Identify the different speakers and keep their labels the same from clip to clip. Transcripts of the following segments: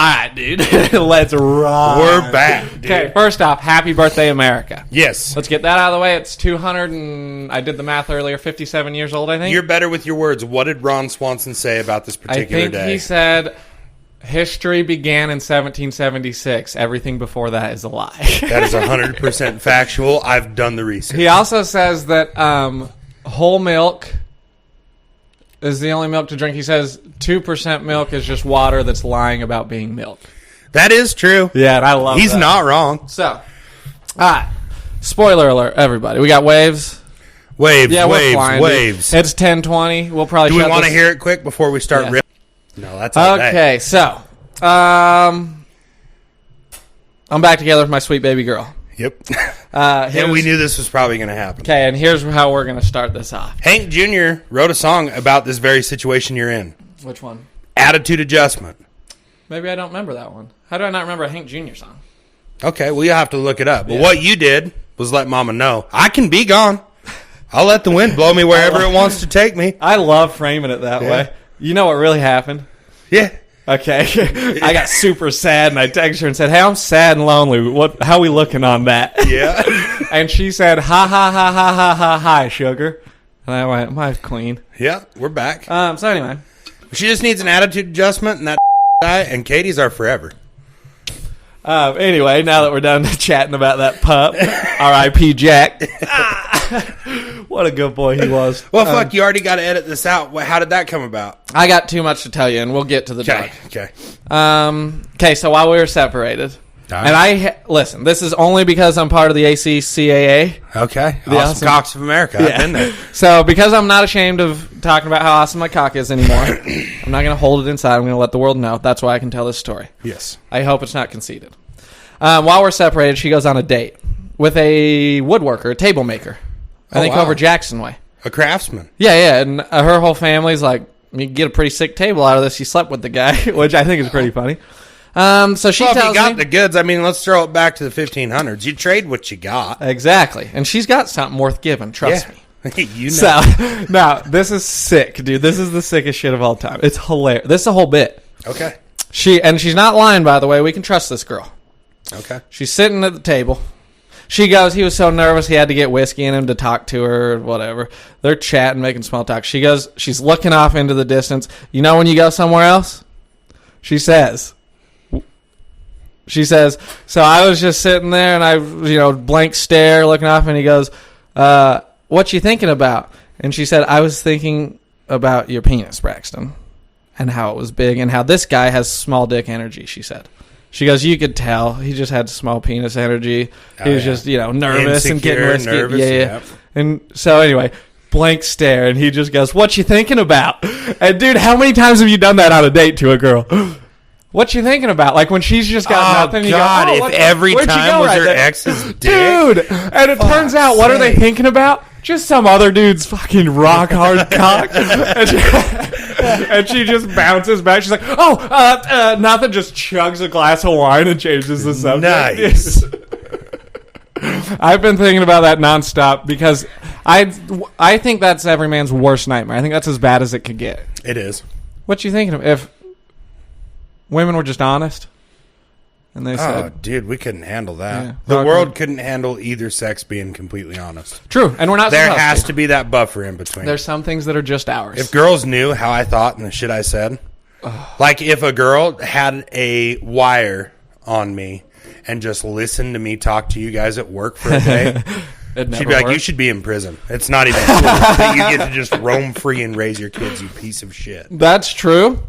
Speaker 1: right, dude. Let's rock.
Speaker 2: We're back, dude.
Speaker 1: Okay, first off, happy birthday, America.
Speaker 2: Yes.
Speaker 1: Let's get that out of the way. It's 200 and... I did the math earlier, 57 years old, I think.
Speaker 2: You're better with your words. What did Ron Swanson say about this particular day?
Speaker 1: I think he said... History began in 1776. Everything before that is a lie.
Speaker 2: That is 100% factual. I've done the research.
Speaker 1: He also says that whole milk is the only milk to drink. He says 2% milk is just water that's lying about being milk.
Speaker 2: That is true.
Speaker 1: Yeah, and I love that.
Speaker 2: He's not wrong.
Speaker 1: So, all right. Spoiler alert, everybody. We got waves.
Speaker 2: Waves,
Speaker 1: Yeah, we're
Speaker 2: waves,
Speaker 1: flying,
Speaker 2: waves.
Speaker 1: Dude. It's 10:20. We'll probably.
Speaker 2: Do we want to hear it quick before we start ripping? No, that's all day.
Speaker 1: Okay, so I'm back together with my sweet baby girl.
Speaker 2: Yep. And we knew this was probably going to happen.
Speaker 1: Okay, and here's how we're going to start this off.
Speaker 2: Hank Jr. wrote a song about this very situation you're in.
Speaker 1: Which one?
Speaker 2: Attitude Adjustment.
Speaker 1: Maybe I don't remember that one. How do I not remember a Hank Jr. song?
Speaker 2: Okay, well, you'll have to look it up. But what you did was let Mama know, I can be gone. I'll let the wind blow me wherever it wants to take me.
Speaker 1: I love framing it that way. You know what really happened?
Speaker 2: Yeah.
Speaker 1: Okay. I got super sad, and I texted her and said, hey, I'm sad and lonely. How we looking on that?
Speaker 2: Yeah.
Speaker 1: And she said, ha, ha, ha, ha, ha, ha, hi, sugar. And I went, my queen.
Speaker 2: Yeah, we're back.
Speaker 1: So anyway.
Speaker 2: She just needs an attitude adjustment, and that guy, and Katie's are forever.
Speaker 1: Anyway, now that we're done chatting about that pup, R.I.P. Jack. What a good boy he was.
Speaker 2: Well, fuck, you already got to edit this out. How did that come about?
Speaker 1: I got too much to tell you, and we'll get to the dog.
Speaker 2: Okay.
Speaker 1: Okay, so while we were separated, and listen, this is only because I'm part of the ACCAA.
Speaker 2: Okay. Awesome Cocks of America. I've been there.
Speaker 1: So because I'm not ashamed of talking about how awesome my cock is anymore, I'm not going to hold it inside. I'm going to let the world know. That's why I can tell this story.
Speaker 2: Yes.
Speaker 1: I hope it's not conceited. While we're separated, she goes on a date with a woodworker, a table maker. I think over Jackson Way.
Speaker 2: A craftsman.
Speaker 1: Yeah, and her whole family's like, you can get a pretty sick table out of this. You slept with the guy, which I think is pretty funny. So she tells me, if you
Speaker 2: got the goods, I mean, let's throw it back to the 1500s. You trade what you got.
Speaker 1: Exactly. And she's got something worth giving, trust me.
Speaker 2: You know.
Speaker 1: So, now, this is sick, dude. This is the sickest shit of all time. It's hilarious. This is a whole bit.
Speaker 2: Okay.
Speaker 1: She's not lying, by the way. We can trust this girl.
Speaker 2: Okay.
Speaker 1: She's sitting at the table. She goes, he was so nervous he had to get whiskey in him to talk to her or whatever. They're chatting, making small talk. She goes, she's looking off into the distance. You know when you go somewhere else? She says, so I was just sitting there and I, blank stare looking off, and he goes, what you thinking about? And she said, I was thinking about your penis, Braxton, and how it was big and how this guy has small dick energy, she said. She goes, you could tell. He just had small penis energy. He was just, nervous and getting risky.
Speaker 2: Nervous,
Speaker 1: yeah. And so anyway, blank stare, and he just goes, what you thinking about? And dude, how many times have you done that on a date to a girl? What you thinking about? Like when she's just got nothing. You
Speaker 2: God,
Speaker 1: go,
Speaker 2: if every time was her ex's dick.
Speaker 1: Dude, and it turns out, what are they thinking about? Just some other dude's fucking rock hard cock. And she just bounces back. She's like, nothing. Just chugs a glass of wine and changes the subject.
Speaker 2: Nice.
Speaker 1: I've been thinking about that nonstop because I think that's every man's worst nightmare. I think that's as bad as it could get.
Speaker 2: It is.
Speaker 1: What you thinking of? If women were just honest and they said...
Speaker 2: Oh, dude, we couldn't handle that.
Speaker 1: Yeah.
Speaker 2: The world couldn't handle either sex being completely honest.
Speaker 1: True, and we're not
Speaker 2: There has to be that buffer in between.
Speaker 1: There's some things that are just ours.
Speaker 2: If girls knew how I thought and the shit I said, like if a girl had a wire on me and just listened to me talk to you guys at work for a day, she'd be like, you should be in prison. It's not even cool that you get to just roam free and raise your kids, you piece of shit.
Speaker 1: That's true.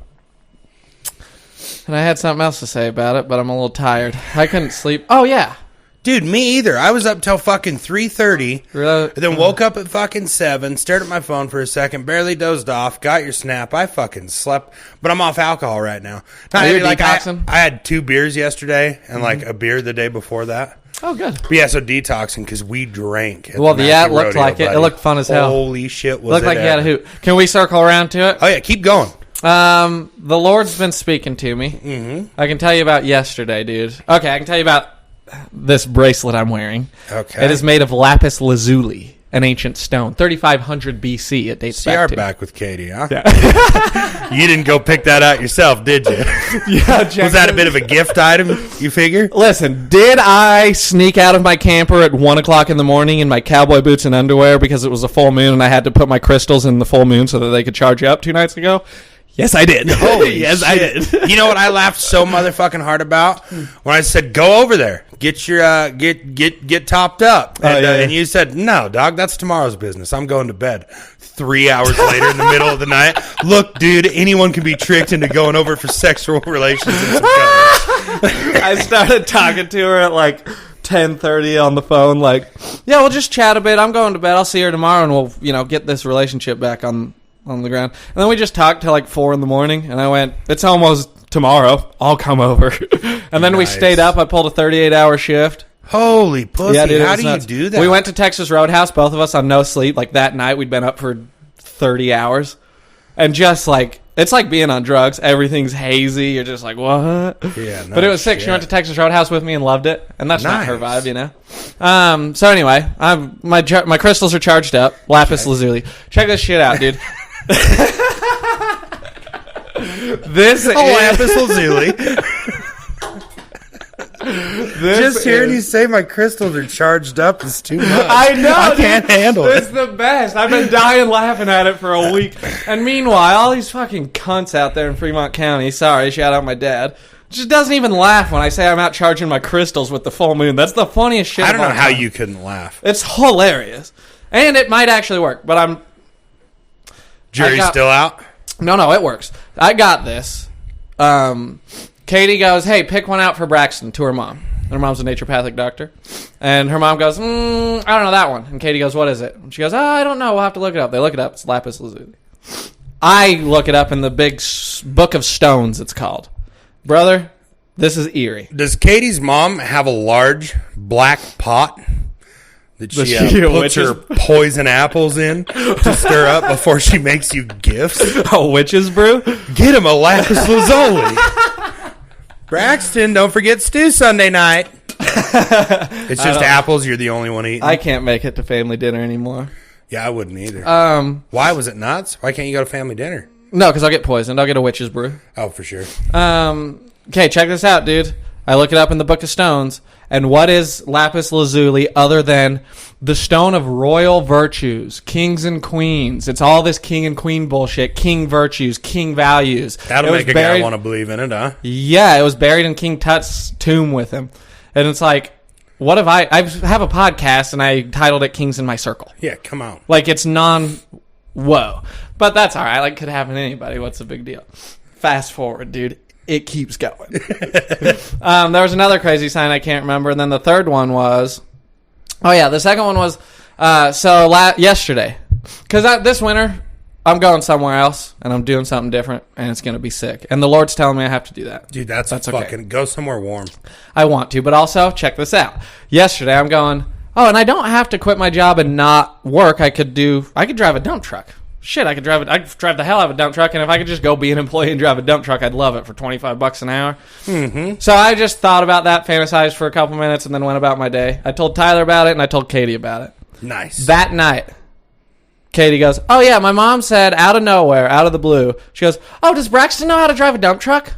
Speaker 1: And I had something else to say about it, but I'm a little tired. I couldn't sleep. Oh, yeah.
Speaker 2: Dude, me either. I was up till fucking 3:30,
Speaker 1: Really?
Speaker 2: then woke up at fucking 7, stared at my phone for a second, barely dozed off, got your snap. I fucking slept, but I'm off alcohol right now.
Speaker 1: Detoxing?
Speaker 2: I had 2 beers yesterday and like a beer the day before that.
Speaker 1: Oh, good.
Speaker 2: But yeah, so detoxing because we drank.
Speaker 1: Well, yeah, it looked like it.
Speaker 2: Buddy.
Speaker 1: It looked fun as hell.
Speaker 2: Holy shit, was
Speaker 1: looked like you had a hoot. Can we circle around to it?
Speaker 2: Oh, yeah, keep going.
Speaker 1: The Lord's been speaking to me. Mm-hmm. I can tell you about yesterday, dude. Okay, I can tell you about this bracelet I'm wearing.
Speaker 2: Okay.
Speaker 1: It is made of Lapis Lazuli. an ancient stone. 3500 BC it dates back to.
Speaker 2: Back with Katie, huh?
Speaker 1: Yeah.
Speaker 2: You didn't go pick that out yourself, did you?
Speaker 1: Yeah,
Speaker 2: was that a bit of a gift item, you figure?
Speaker 1: Listen, did I sneak out of my camper at 1 o'clock in the morning in my cowboy boots and underwear because it was a full moon and I had to put my crystals in the full moon so that they could charge you up 2 nights ago? Yes, I did.
Speaker 2: Yes, I did. You know what I laughed so motherfucking hard about? When I said, go over there, get your get topped up. And, and you said, no, dog, that's tomorrow's business. I'm going to bed. 3 hours later in the middle of the night. Look, dude, anyone can be tricked into going over for sexual relations.
Speaker 1: I started talking to her at like 10:30 on the phone, like, yeah, we'll just chat a bit. I'm going to bed. I'll see her tomorrow, and we'll, get this relationship back on the ground. And then we just talked till like 4 in the morning, and I went, it's almost tomorrow. I'll come over. And then we stayed up. I pulled a 38-hour shift.
Speaker 2: Holy pussy.
Speaker 1: Yeah, dude,
Speaker 2: how do you do that?
Speaker 1: We went to Texas Roadhouse, both of us on no sleep. Like that night, we'd been up for 30 hours. And just like, it's like being on drugs. Everything's hazy. You're just like, what?
Speaker 2: Yeah, no
Speaker 1: but it was sick.
Speaker 2: shit.
Speaker 1: She went to Texas Roadhouse with me and loved it. And that's not her
Speaker 2: Nice.
Speaker 1: vibe, So anyway, my crystals are charged up. Lapis Lazuli. Check this shit out, dude. This
Speaker 2: Lapis Lazuli. Just hearing you say my crystals are charged up is too much.
Speaker 1: I know.
Speaker 2: I can't handle it.
Speaker 1: It's the best. I've been dying laughing at it for a week. And meanwhile, all these fucking cunts out there in Fremont County, sorry, shout out my dad, just doesn't even laugh when I say I'm out charging my crystals with the full moon. That's the funniest shit.
Speaker 2: I don't know how
Speaker 1: time.
Speaker 2: you couldn't laugh.
Speaker 1: It's hilarious. And it might actually work, but
Speaker 2: Jury's still out?
Speaker 1: No, it works. I got this. Katie goes, hey, pick one out for Braxton to her mom. And her mom's a naturopathic doctor. And her mom goes, I don't know that one. And Katie goes, what is it? And she goes, I don't know. We'll have to look it up. They look it up. It's Lapis Lazuli. I look it up in the big book of stones, it's called. Brother, this is eerie.
Speaker 2: Does Katie's mom have a large black pot that she puts her poison apples in to stir up before she makes you gifts?
Speaker 1: Oh, witch's brew?
Speaker 2: Get him a Lapis Lazuli. Braxton, don't forget stew Sunday night. It's just apples. You're the only one eating.
Speaker 1: I can't make it to family dinner anymore.
Speaker 2: Yeah, I wouldn't either.
Speaker 1: Why
Speaker 2: was it nuts? Why can't you go to family dinner?
Speaker 1: No, because I'll get poisoned. I'll get a witch's brew.
Speaker 2: Oh, for sure.
Speaker 1: Okay, check this out, dude. I look it up in the Book of Stones. And what is Lapis Lazuli other than the stone of royal virtues, kings and queens? It's all this king and queen bullshit, king virtues, king values.
Speaker 2: That'll make a guy want to believe in it, huh?
Speaker 1: Yeah, it was buried in King Tut's tomb with him. And it's like, what if I have a podcast and I titled it Kings in My Circle.
Speaker 2: Yeah, come on.
Speaker 1: Like, it's whoa. But that's all right. Like, could happen to anybody. What's the big deal? Fast forward, dude. It keeps going. There was another crazy sign I can't remember. And then the third one was... Oh, yeah. The second one was... yesterday. Because this winter, I'm going somewhere else. And I'm doing something different. And it's going to be sick. And the Lord's telling me I have to do that.
Speaker 2: Dude, that's fucking... Okay. Go somewhere warm.
Speaker 1: I want to. But also, check this out. Yesterday, I'm going... Oh, and I don't have to quit my job and not work. I could drive a dump truck. Shit, I'd drive the hell out of a dump truck, and if I could just go be an employee and drive a dump truck, I'd love it for $25 an hour.
Speaker 2: Mm-hmm.
Speaker 1: So I just thought about that, fantasized for a couple minutes, and then went about my day. I told Tyler about it, and I told Katie about it.
Speaker 2: Nice.
Speaker 1: That night, Katie goes, oh yeah, my mom said out of nowhere, out of the blue, she goes, oh, does Braxton know how to drive a dump truck?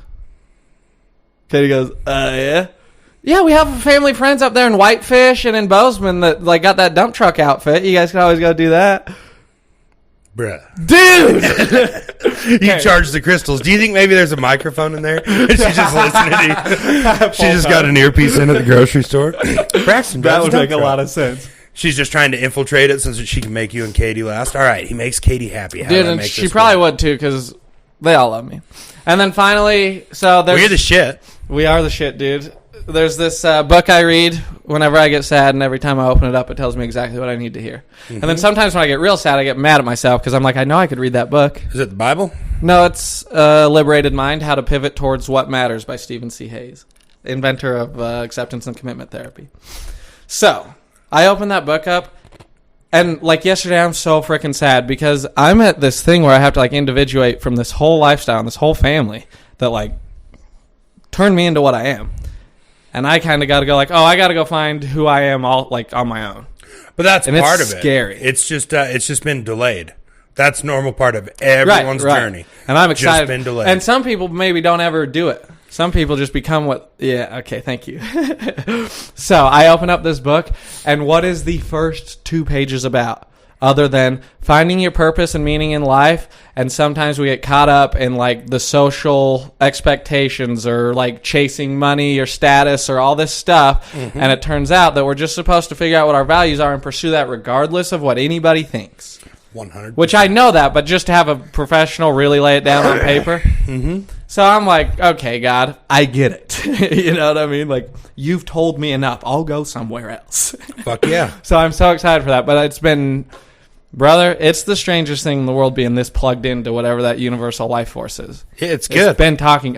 Speaker 1: Katie goes, yeah. Yeah, we have family friends up there in Whitefish and in Bozeman that like got that dump truck outfit. You guys can always go do that.
Speaker 2: Bruh.
Speaker 1: Dude!
Speaker 2: You charge the crystals. Do you think maybe there's a microphone in there? She's just listening to you. She just got an earpiece in at the grocery store. Braxton,
Speaker 1: that would make a lot of sense.
Speaker 2: She's just trying to infiltrate it so that she can make you and Katie last. All right, he makes Katie happy. How
Speaker 1: dude, and she probably would too because they all love me. And then finally, we're
Speaker 2: the shit.
Speaker 1: We are the shit, dude. There's this book I read whenever I get sad, and every time I open it up, it tells me exactly what I need to hear. Mm-hmm. And then sometimes when I get real sad, I get mad at myself because I'm like, I know I could read that book.
Speaker 2: Is it the Bible?
Speaker 1: No, it's Liberated Mind, How to Pivot Towards What Matters by Stephen C. Hayes, inventor of acceptance and commitment therapy. So I opened that book up, and like yesterday, I'm so freaking sad because I'm at this thing where I have to like individuate from this whole lifestyle and this whole family that like turned me into what I am. And I kind of got to go like, oh, I got to go find who I am all like on my own.
Speaker 2: But that's
Speaker 1: and
Speaker 2: part
Speaker 1: it's
Speaker 2: of it.
Speaker 1: Scary.
Speaker 2: It's just been delayed. That's normal part of everyone's journey.
Speaker 1: And I'm excited.
Speaker 2: Just been delayed.
Speaker 1: And some people maybe don't ever do it. Some people just become what... Yeah, okay, thank you. So I open up this book, and what is the first 2 pages about? Other than finding your purpose and meaning in life, and sometimes we get caught up in like the social expectations or like chasing money or status or all this stuff, and it turns out that we're just supposed to figure out what our values are and pursue that regardless of what anybody thinks.
Speaker 2: 100%.
Speaker 1: Which I know that, but just to have a professional really lay it down on paper. So I'm like, okay, God, I get it. You know what I mean? Like, you've told me enough. I'll go somewhere else.
Speaker 2: Fuck yeah.
Speaker 1: So I'm so excited for that. But it's been... Brother, it's the strangest thing in the world being this plugged into whatever that universal life force is.
Speaker 2: Yeah, it's good.
Speaker 1: It's been talking.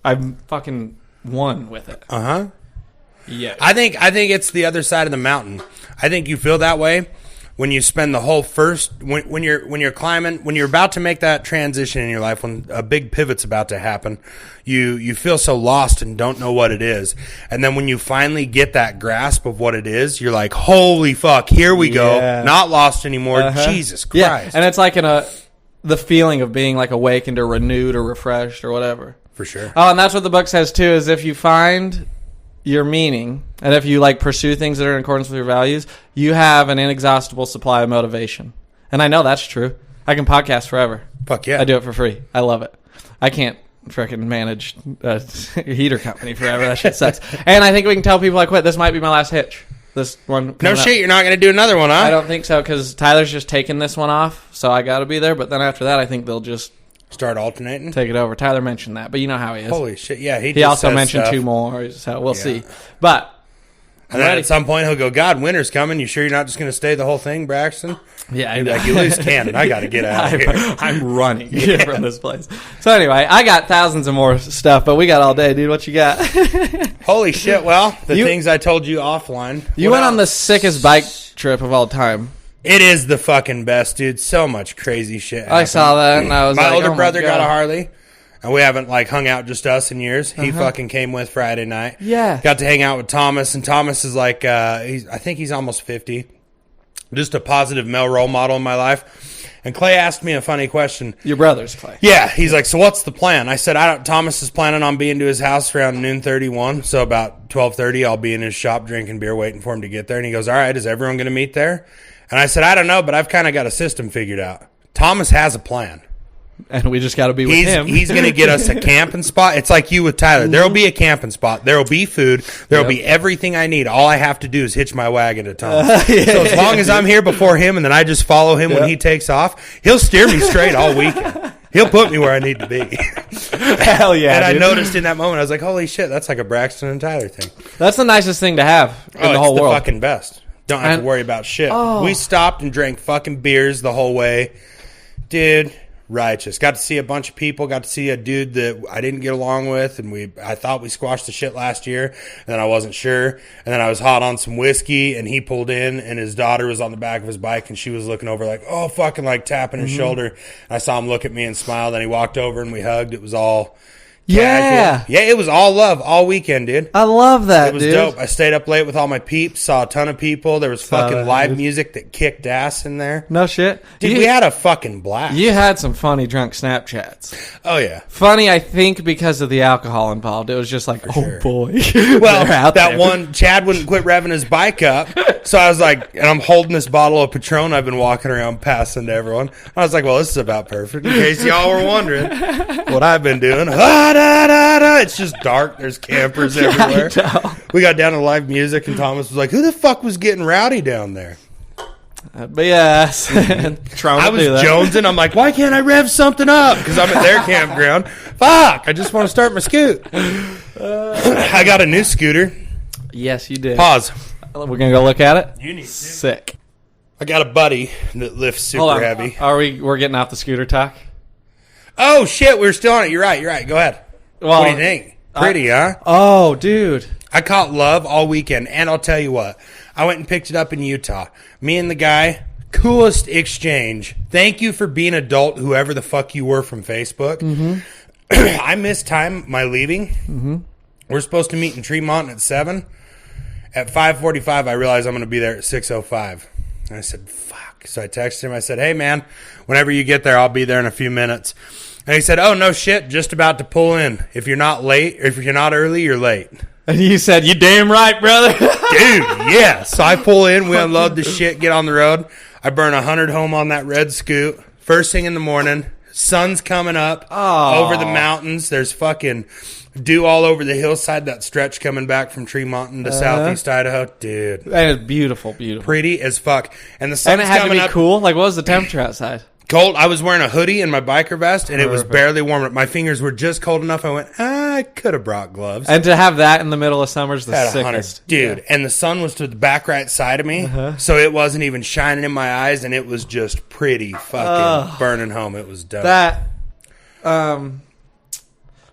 Speaker 1: I'm fucking one with it. Yeah.
Speaker 2: I think it's the other side of the mountain. I think you feel that way when you spend the whole first when you're climbing, when you're about to make that transition in your life, when a big pivot's about to happen. You feel so lost and don't know what it is. And then when you finally get that grasp of what it is, you're like, holy fuck, here we go. Not lost anymore. Jesus Christ.
Speaker 1: Yeah. And it's like the feeling of being like awakened or renewed or refreshed or whatever.
Speaker 2: For sure.
Speaker 1: Oh, and that's what the book says too, is if you find your meaning and if you like pursue things that are in accordance with your values, you have an inexhaustible supply of motivation. And I know that's true. I can podcast forever.
Speaker 2: Fuck yeah.
Speaker 1: I do it for free. I love it. I can't freaking manage a heater company forever. That shit sucks. And I think we can tell people I quit. This might be my last hitch. This one.
Speaker 2: No shit, you're not going to do another one, huh?
Speaker 1: I don't think so, because Tyler's just taking this one off, so I got to be there. But then after that, I think they'll just
Speaker 2: start alternating.
Speaker 1: Take it over. Tyler mentioned that, but you know how he is.
Speaker 2: Holy shit, yeah.
Speaker 1: He also mentioned stuff. 2 more, so we'll see. But
Speaker 2: and then at some point he'll go, God, winter's coming. You sure you're not just going to stay the whole thing, Braxton?
Speaker 1: Yeah, I know.
Speaker 2: Like, you lose Cannon. I got to get out of here.
Speaker 1: I'm running from this place. So anyway, I got thousands of more stuff, but we got all day, dude. What you got?
Speaker 2: Holy shit. Well, things I told you offline.
Speaker 1: You went on the sickest bike trip of all time.
Speaker 2: It is the fucking best, dude. So much crazy shit happened.
Speaker 1: I saw that, and I was
Speaker 2: my older brother got a Harley, and we haven't like hung out just us in years. He fucking came with Friday night.
Speaker 1: Yeah.
Speaker 2: Got to hang out with Thomas, and Thomas is like, I think he's almost 50. Just a positive male role model in my life. And Clay asked me a funny question.
Speaker 1: Your brother's Clay.
Speaker 2: Yeah. He's like, so what's the plan? I said, Thomas is planning on being to his house around noon 31. So about 12:30, I'll be in his shop drinking beer, waiting for him to get there. And he goes, all right, is everyone going to meet there? And I said, I don't know, but I've kind of got a system figured out. Thomas has a plan.
Speaker 1: And we just got to be with him.
Speaker 2: He's going to get us a camping spot. It's like you with Tyler. There will be a camping spot. There will be food. There will be everything I need. All I have to do is hitch my wagon to Tom. So as long as I'm here before him and then I just follow him when he takes off, he'll steer me straight all weekend. He'll put me where I need to be.
Speaker 1: Hell yeah.
Speaker 2: And
Speaker 1: dude.
Speaker 2: I noticed in that moment, I was like, holy shit, that's like a Braxton and Tyler thing.
Speaker 1: That's the nicest thing to have in the whole world.
Speaker 2: It's the fucking best. Don't have to worry about shit. We stopped and drank fucking beers the whole way. Dude, righteous. Got to see a bunch of people. Got to see a dude that I didn't get along with, and I thought we squashed the shit last year, and then I wasn't sure. And then I was hot on some whiskey, and he pulled in, and his daughter was on the back of his bike, and she was looking over like, oh, fucking like tapping his shoulder. And I saw him look at me and smile. Then he walked over, and we hugged. It was all...
Speaker 1: Yeah.
Speaker 2: Yeah, it was all love all weekend, dude.
Speaker 1: I love that,
Speaker 2: It was
Speaker 1: dude.
Speaker 2: dope. I stayed up late with all my peeps, saw a ton of people. There was fucking live music that kicked ass in there.
Speaker 1: No shit.
Speaker 2: Dude, we had a fucking blast.
Speaker 1: You had some funny drunk Snapchats.
Speaker 2: Oh, yeah.
Speaker 1: Funny, I think, because of the alcohol involved. It was just like, boy.
Speaker 2: Well, that one, Chad wouldn't quit revving his bike up. So I was like, and I'm holding this bottle of Patron I've been walking around passing to everyone. I was like, well, this is about perfect. In case y'all were wondering what I've been doing. It's just dark. There's campers everywhere. We got down to live music, and Thomas was like, who the fuck was getting rowdy down there?
Speaker 1: BS.
Speaker 2: I was jonesing. I'm like, why can't I rev something up? Because I'm at their campground. Fuck. I just want to start my scoot. I got a new scooter.
Speaker 1: Yes, you did.
Speaker 2: Pause.
Speaker 1: We're going to go look at it?
Speaker 2: You need to.
Speaker 1: Sick.
Speaker 2: I got a buddy that lifts super heavy.
Speaker 1: We're getting off the scooter talk?
Speaker 2: Oh, shit. We're still on it. You're right. Go ahead. Well, what do you think? Pretty, huh?
Speaker 1: Oh, dude.
Speaker 2: I caught love all weekend, and I'll tell you what. I went and picked it up in Utah. Me and the guy, coolest exchange. Thank you for being adult, whoever the fuck you were from Facebook. Mm-hmm. I missed my leaving. Mm-hmm. We're supposed to meet in Tremont at 7. At 5:45, I realized I'm going to be there at 6:05. And I said, fuck. So I texted him. I said, hey, man, whenever you get there, I'll be there in a few minutes. And he said, oh, no shit, just about to pull in. If you're not late, if you're not early, you're late.
Speaker 1: And you said, you damn right, brother.
Speaker 2: Dude, yeah. So I pull in, we unload the shit, get on the road. I burn 100 home on that red scoot. First thing in the morning, sun's coming up over the mountains. There's fucking dew all over the hillside, that stretch coming back from Tremont into southeast Idaho. Dude.
Speaker 1: And it's beautiful, beautiful.
Speaker 2: Pretty as fuck. And the sun's
Speaker 1: and it had
Speaker 2: coming
Speaker 1: to be
Speaker 2: up.
Speaker 1: Cool. Like, what was the temperature outside?
Speaker 2: Cold. I was wearing a hoodie and my biker vest, and it was barely warm. My fingers were just cold enough. I went, I could have brought gloves.
Speaker 1: And to have that in the middle of summer is the sickest.
Speaker 2: Dude, yeah. And the sun was to the back right side of me, so it wasn't even shining in my eyes, and it was just pretty fucking burning home. It was dope.
Speaker 1: That,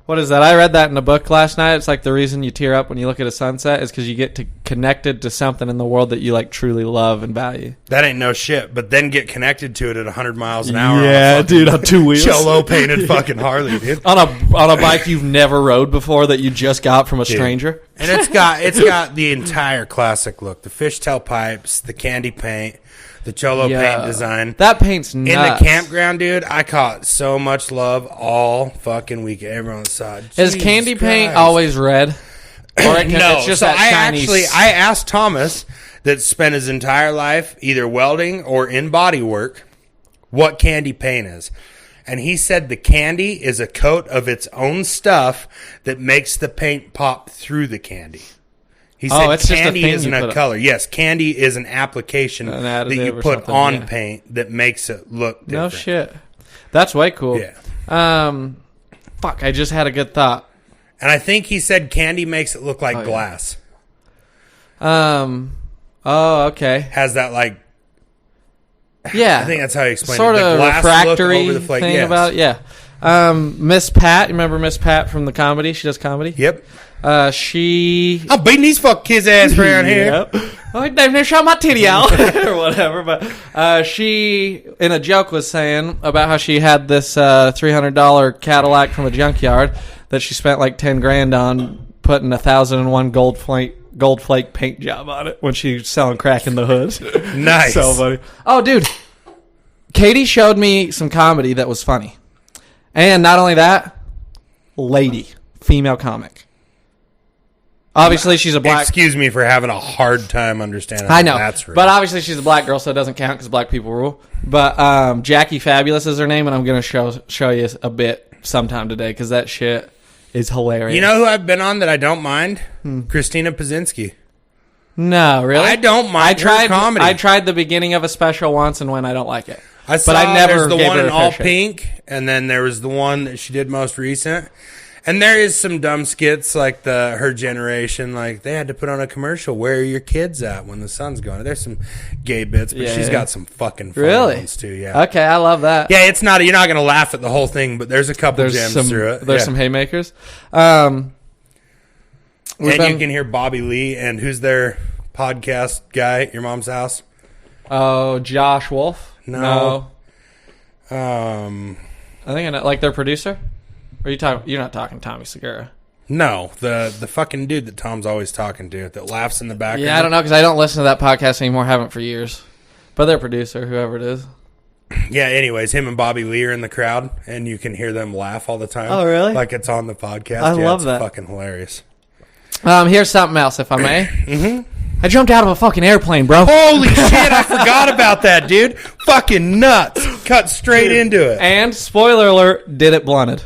Speaker 1: what is that? I read that in a book last night. It's like the reason you tear up when you look at a sunset is because you get connected to something in the world that you like truly love and value.
Speaker 2: That ain't no shit, but then get connected to it at 100 miles an hour.
Speaker 1: Yeah, dude, on two wheels.
Speaker 2: Cholo painted fucking Harley, dude.
Speaker 1: on a bike you've never rode before that you just got from a stranger.
Speaker 2: And it's got the entire classic look. The fishtail pipes, the candy paint, the Cholo paint design.
Speaker 1: That paint's nuts.
Speaker 2: In the campground, dude, I caught so much love all fucking week. Everyone saw it.
Speaker 1: Is candy paint always red? Or it's just that shiny...
Speaker 2: I asked Thomas, that spent his entire life either welding or in body work, what candy paint is. And he said the candy is a coat of its own stuff that makes the paint pop through the candy. He said
Speaker 1: it's
Speaker 2: candy
Speaker 1: just
Speaker 2: isn't a color. Yes, candy is an application that you put on paint that makes it look different.
Speaker 1: No shit. That's way cool.
Speaker 2: Yeah.
Speaker 1: Fuck, I just had a good thought.
Speaker 2: And I think he said candy makes it look like glass.
Speaker 1: Oh, okay.
Speaker 2: Has that like...
Speaker 1: Yeah.
Speaker 2: I think that's how he explained
Speaker 1: sort
Speaker 2: it.
Speaker 1: Sort of refractory thing about it. Yeah. Miss Pat, you remember Miss Pat from the comedy? She does comedy?
Speaker 2: Yep.
Speaker 1: She...
Speaker 2: I'm beating these fuck kids' ass around here.
Speaker 1: Oh, they've shot my titty out or whatever. But she, in a joke, was saying about how she had this $300 Cadillac from a junkyard that she spent like $10,000 on putting 1,001 gold flake paint job on it when she was selling crack in the hood.
Speaker 2: Nice.
Speaker 1: So funny. Oh, dude. Katie showed me some comedy that was funny. And not only that, lady, female comic. Obviously, she's a black...
Speaker 2: Excuse me for having a hard time understanding
Speaker 1: I know,
Speaker 2: that's real.
Speaker 1: But obviously she's a black girl, so it doesn't count because black people rule. But Jackie Fabulous is her name, and I'm going to show you a bit sometime today because that shit is hilarious.
Speaker 2: You know who I've been on that I don't mind? Christina Pazinski.
Speaker 1: No, really?
Speaker 2: I don't mind her comedy.
Speaker 1: I tried the beginning of a special once, and when I don't like it.
Speaker 2: But I never there's the one in all pink, and then there was the one that she did most recent. And there is some dumb skits like her generation, like they had to put on a commercial. Where are your kids at when the sun's going? There's some gay bits, but she's got some fucking fun ones too. Yeah.
Speaker 1: Okay, I love that.
Speaker 2: Yeah, it's not. You're not going to laugh at the whole thing, but there's a couple gems through it.
Speaker 1: There's some haymakers.
Speaker 2: And you can hear Bobby Lee and who's their podcast guy at your mom's house?
Speaker 1: Oh, Josh Wolf.
Speaker 2: No.
Speaker 1: I think I know, like their producer. Are you talking? You're not talking Tommy Segura.
Speaker 2: No, the fucking dude that Tom's always talking to that laughs in the background.
Speaker 1: Yeah, I don't know because I don't listen to that podcast anymore. Haven't for years. But their producer, whoever it is.
Speaker 2: Yeah. Anyways, him and Bobby Lee are in the crowd, and you can hear them laugh all the time.
Speaker 1: Oh, really?
Speaker 2: Like it's on the podcast.
Speaker 1: I love that.
Speaker 2: It's fucking hilarious.
Speaker 1: Here's something else, if I may. Mm-hmm. I jumped out of a fucking airplane, bro.
Speaker 2: Holy shit, I forgot about that, dude. Fucking nuts. Cut straight into it.
Speaker 1: And, spoiler alert, did it blunted.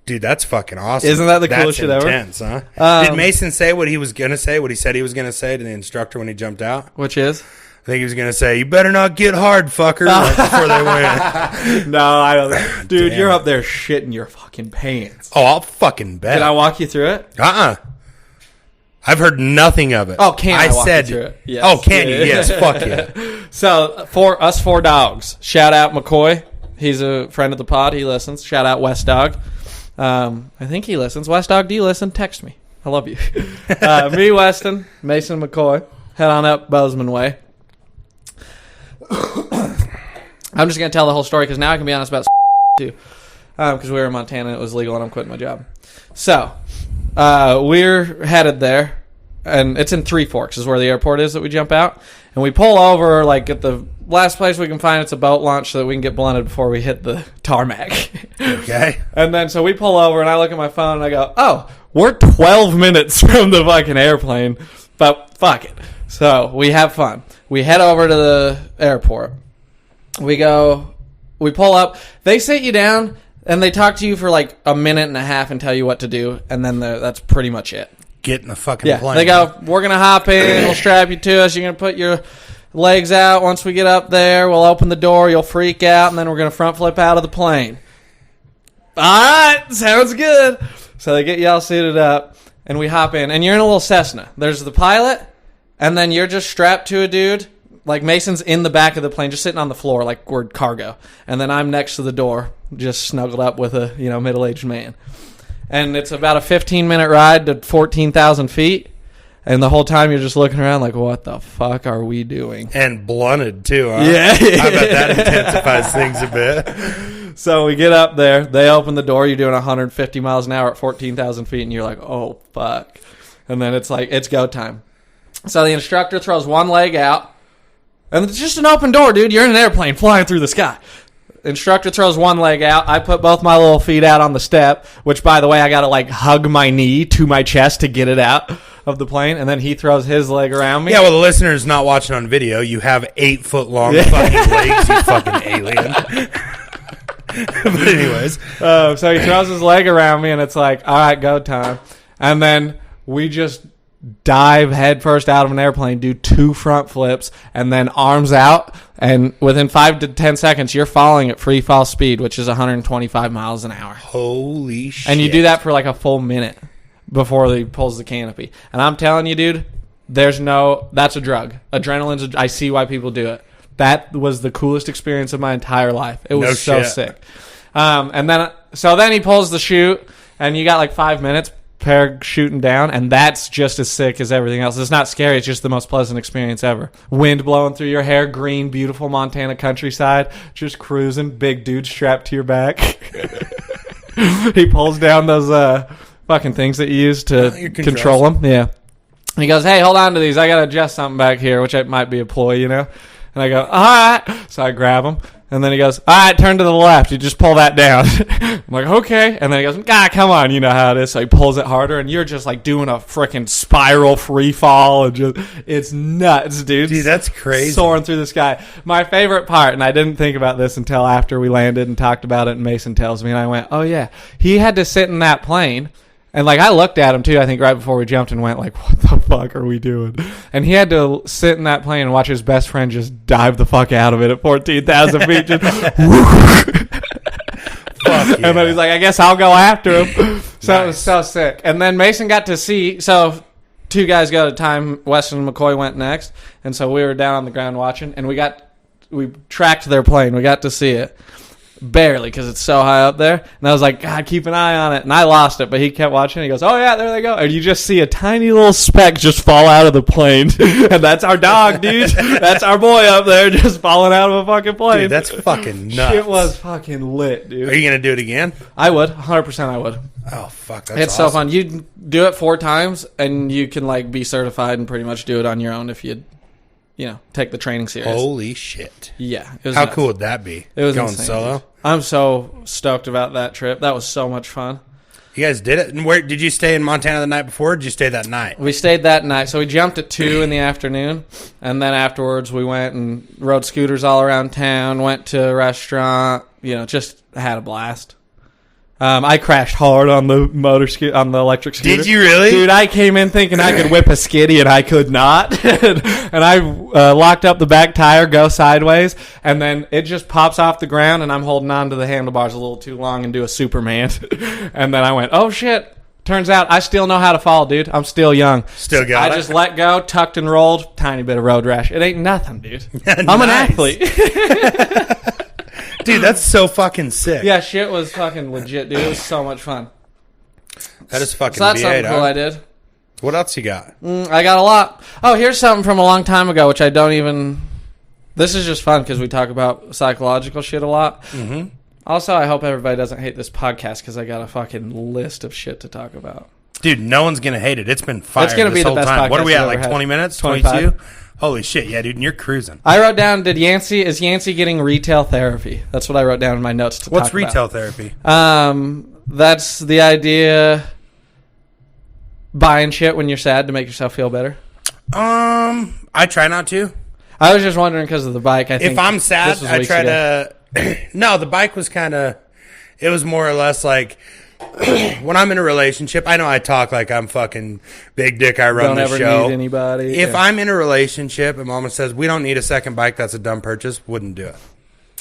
Speaker 2: Dude, that's fucking awesome.
Speaker 1: Isn't that the coolest shit ever?
Speaker 2: That's intense, huh? Did Mason say what he was going to say, what he said he was going to say to the instructor when he jumped out?
Speaker 1: Which is?
Speaker 2: I think he was going to say, you better not get hard, fucker, right before they went.
Speaker 1: No, I don't. Dude, you're up there shitting your fucking pants.
Speaker 2: Oh, I'll fucking bet.
Speaker 1: Can I walk you through it?
Speaker 2: I've heard nothing of it.
Speaker 1: Oh, can I walk you through it? Yes.
Speaker 2: Oh, can you? Yes, fuck yeah.
Speaker 1: So, for us 4 dogs, shout out McCoy. He's a friend of the pod. He listens. Shout out West Dog. I think he listens. West Dog, do you listen? Text me. I love you. Me, Weston, Mason, McCoy. Head on up Bozeman Way. I'm just going to tell the whole story because now I can be honest about too. Because we were in Montana and it was legal and I'm quitting my job. So, we're headed there. and it's in Three Forks is where the airport is that we jump out. And we pull over, like, at the last place we can find. It's a boat launch so that we can get blunted before we hit the tarmac.
Speaker 2: Okay.
Speaker 1: And then so we pull over, and I look at my phone, and I go, oh, we're 12 minutes from the fucking airplane, but fuck it. So we have fun. We head over to the airport. We pull up. They sit you down, and they talk to you for like a minute and a half and tell you what to do, and then that's pretty much it.
Speaker 2: Get in the fucking plane.
Speaker 1: They go, we're going to hop in. We'll strap you to us. You're going to put your legs out. Once we get up there, we'll open the door. You'll freak out, and then we're going to front flip out of the plane. All right. Sounds good. So they get you all suited up, and we hop in. And you're in a little Cessna. There's the pilot, and then you're just strapped to a dude. Like, Mason's in the back of the plane, just sitting on the floor like we're cargo. And then I'm next to the door, just snuggled up with a middle-aged man. And it's about a 15-minute ride to 14,000 feet. And the whole time you're just looking around like, what the fuck are we doing?
Speaker 2: And blunted, too, huh?
Speaker 1: Yeah.
Speaker 2: I bet that intensifies things a bit.
Speaker 1: So we get up there. They open the door. You're doing 150 miles an hour at 14,000 feet. And you're like, oh, fuck. And then it's like, it's go time. So the instructor throws one leg out. And it's just an open door, dude. You're in an airplane flying through the sky. Instructor throws one leg out. I put both my little feet out on the step, which, by the way, I got to, like, hug my knee to my chest to get it out of the plane. And then he throws his leg around me.
Speaker 2: Yeah, well, the listeners not watching on video, you have 8-foot-long fucking legs, you fucking alien. But anyways.
Speaker 1: So he throws his leg around me, and it's like, all right, go time. And then we just dive headfirst out of an airplane, do 2 front flips, and then arms out, and within 5 to 10 seconds, you're falling at free fall speed, which is 125 miles an hour.
Speaker 2: Holy shit.
Speaker 1: And you do that for like a full minute before he pulls the canopy. And I'm telling you, dude, that's a drug. Adrenaline's I see why people do it. That was the coolest experience of my entire life. It was so sick. And then he pulls the chute, and you got like 5 minutes parachuting down, and that's just as sick as everything else. It's not scary. It's just the most pleasant experience ever. Wind blowing through your hair, green, beautiful Montana countryside, just cruising, big dude strapped to your back. He pulls down those fucking things that you use to control them. Yeah. And he goes, hey, hold on to these. I got to adjust something back here, which might be a ploy, And I go, all right. So I grab them. And then he goes, all right, turn to the left. You just pull that down. I'm like, okay. And then he goes, come on. You know how it is. So he pulls it harder, and you're just like doing a freaking spiral free fall. And it's nuts, dude.
Speaker 2: Dude, that's crazy.
Speaker 1: Soaring through the sky. My favorite part, and I didn't think about this until after we landed and talked about it, and Mason tells me, and I went, oh, yeah. He had to sit in that plane. And, like, I looked at him, too, I think, right before we jumped and went, like, what the fuck are we doing? And he had to sit in that plane and watch his best friend just dive the fuck out of it at 14,000 feet. Just, fuck yeah. And then he's like, I guess I'll go after him. So It was so sick. And then Mason got to see, so 2 guys go at a time. Weston and McCoy went next. And so we were down on the ground watching, and we tracked their plane. We got to see it. Barely, because it's so high up there. And I was like, God, keep an eye on it. And I lost it, but he kept watching. He goes, oh, yeah, there they go. And you just see a tiny little speck just fall out of the plane. And that's our dog, dude. That's our boy up there just falling out of a fucking plane.
Speaker 2: Dude, that's fucking nuts.
Speaker 1: It was fucking lit, dude.
Speaker 2: Are you going to do it again?
Speaker 1: I would. 100% I would.
Speaker 2: Oh, fuck. That's
Speaker 1: It's awesome. So fun. You do it 4 times, and you can, like, be certified and pretty much do it on your own if you take the training serious.
Speaker 2: Holy shit.
Speaker 1: Yeah.
Speaker 2: It was How nuts. Cool would that be?
Speaker 1: It was
Speaker 2: going
Speaker 1: insane,
Speaker 2: solo?
Speaker 1: Dude. I'm so stoked about that trip. That was so much fun.
Speaker 2: You guys did it? And where did you stay in Montana the night before, or did you stay that night?
Speaker 1: We stayed that night. So we jumped at 2 in the afternoon, and then afterwards we went and rode scooters all around town, went to a restaurant, just had a blast. I crashed hard on the on the electric scooter.
Speaker 2: Did you really?
Speaker 1: Dude, I came in thinking I could whip a skiddy, and I could not. And I locked up the back tire, go sideways, and then it just pops off the ground, and I'm holding on to the handlebars a little too long and do a Superman. And then I went, oh, shit. Turns out I still know how to fall, dude. I'm still young.
Speaker 2: Still got it?
Speaker 1: I just let go, tucked and rolled, tiny bit of road rash. It ain't nothing, dude. I'm an athlete.
Speaker 2: Dude, that's so fucking sick.
Speaker 1: Yeah, shit was fucking legit, dude. It was so much fun.
Speaker 2: That is fucking
Speaker 1: so that's something cool I did.
Speaker 2: What else you got?
Speaker 1: I got a lot. Oh, here's something from a long time ago, which I don't even... This is just fun because we talk about psychological shit a lot. Mm-hmm. Also, I hope everybody doesn't hate this podcast because I got a fucking list of shit to talk about.
Speaker 2: Dude, no one's going to hate it. It's been fire
Speaker 1: It's going to be the best
Speaker 2: time. What are we
Speaker 1: podcast
Speaker 2: at,
Speaker 1: we've
Speaker 2: like
Speaker 1: ever
Speaker 2: 20
Speaker 1: had.
Speaker 2: minutes?
Speaker 1: 25?
Speaker 2: 22? Holy shit, yeah, dude, and you're cruising.
Speaker 1: I wrote down, is Yancey getting retail therapy? That's what I wrote down in my notes to
Speaker 2: What's
Speaker 1: talk
Speaker 2: retail
Speaker 1: about.
Speaker 2: therapy?
Speaker 1: That's the idea, buying shit when you're sad to make yourself feel better.
Speaker 2: I try not to.
Speaker 1: I was just wondering because of the bike.
Speaker 2: If I'm sad, I try to... No, the bike was kind of... It was more or less like... when I'm in a relationship, I know I talk like I'm fucking big dick. I run the show.
Speaker 1: Don't ever need anybody.
Speaker 2: If I'm in a relationship and mama says, we don't need a second bike, that's a dumb purchase, wouldn't do it.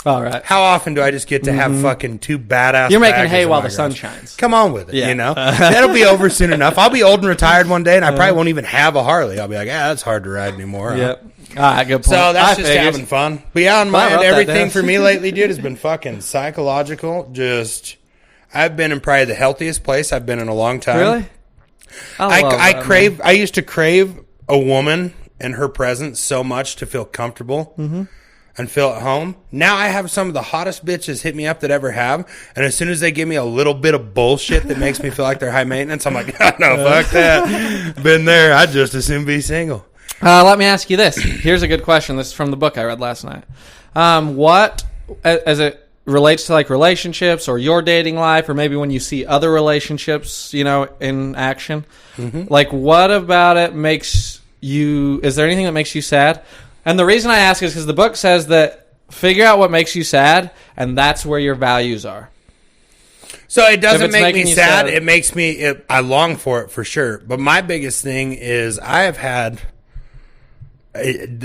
Speaker 1: All right.
Speaker 2: How often do I just get to have fucking two badass
Speaker 1: You're making
Speaker 2: baggers
Speaker 1: hay
Speaker 2: in
Speaker 1: while
Speaker 2: my
Speaker 1: the sun
Speaker 2: garage?
Speaker 1: shines.
Speaker 2: Come on with it,
Speaker 1: Yeah.
Speaker 2: you know? That'll be over soon enough. I'll be old and retired one day, and I probably won't even have a Harley. I'll be like, that's hard to ride anymore.
Speaker 1: Yep. All right, good point.
Speaker 2: So that's
Speaker 1: I
Speaker 2: just
Speaker 1: figured.
Speaker 2: having fun. But yeah, on my
Speaker 1: I
Speaker 2: end,
Speaker 1: wrote that
Speaker 2: everything
Speaker 1: down.
Speaker 2: for me lately, dude, has been fucking psychological. Just, I've been in probably the healthiest place I've been in a long time.
Speaker 1: Really?
Speaker 2: I used to crave a woman and her presence so much to feel comfortable and feel at home. Now I have some of the hottest bitches hit me up that ever have, and as soon as they give me a little bit of bullshit that makes me feel like they're high maintenance, I'm like, no, fuck that. Been there. I'd just as soon be single.
Speaker 1: Let me ask you this. Here's a good question. This is from the book I read last night. What, as it relates to like relationships or your dating life, or maybe when you see other relationships, you know, in action, like what about it makes you, is there anything that makes you sad? And the reason I ask is because the book says that figure out what makes you sad, and that's where your values are.
Speaker 2: So it doesn't make me sad.
Speaker 1: sad.
Speaker 2: It makes me, I long for it for sure. But my biggest thing is I have had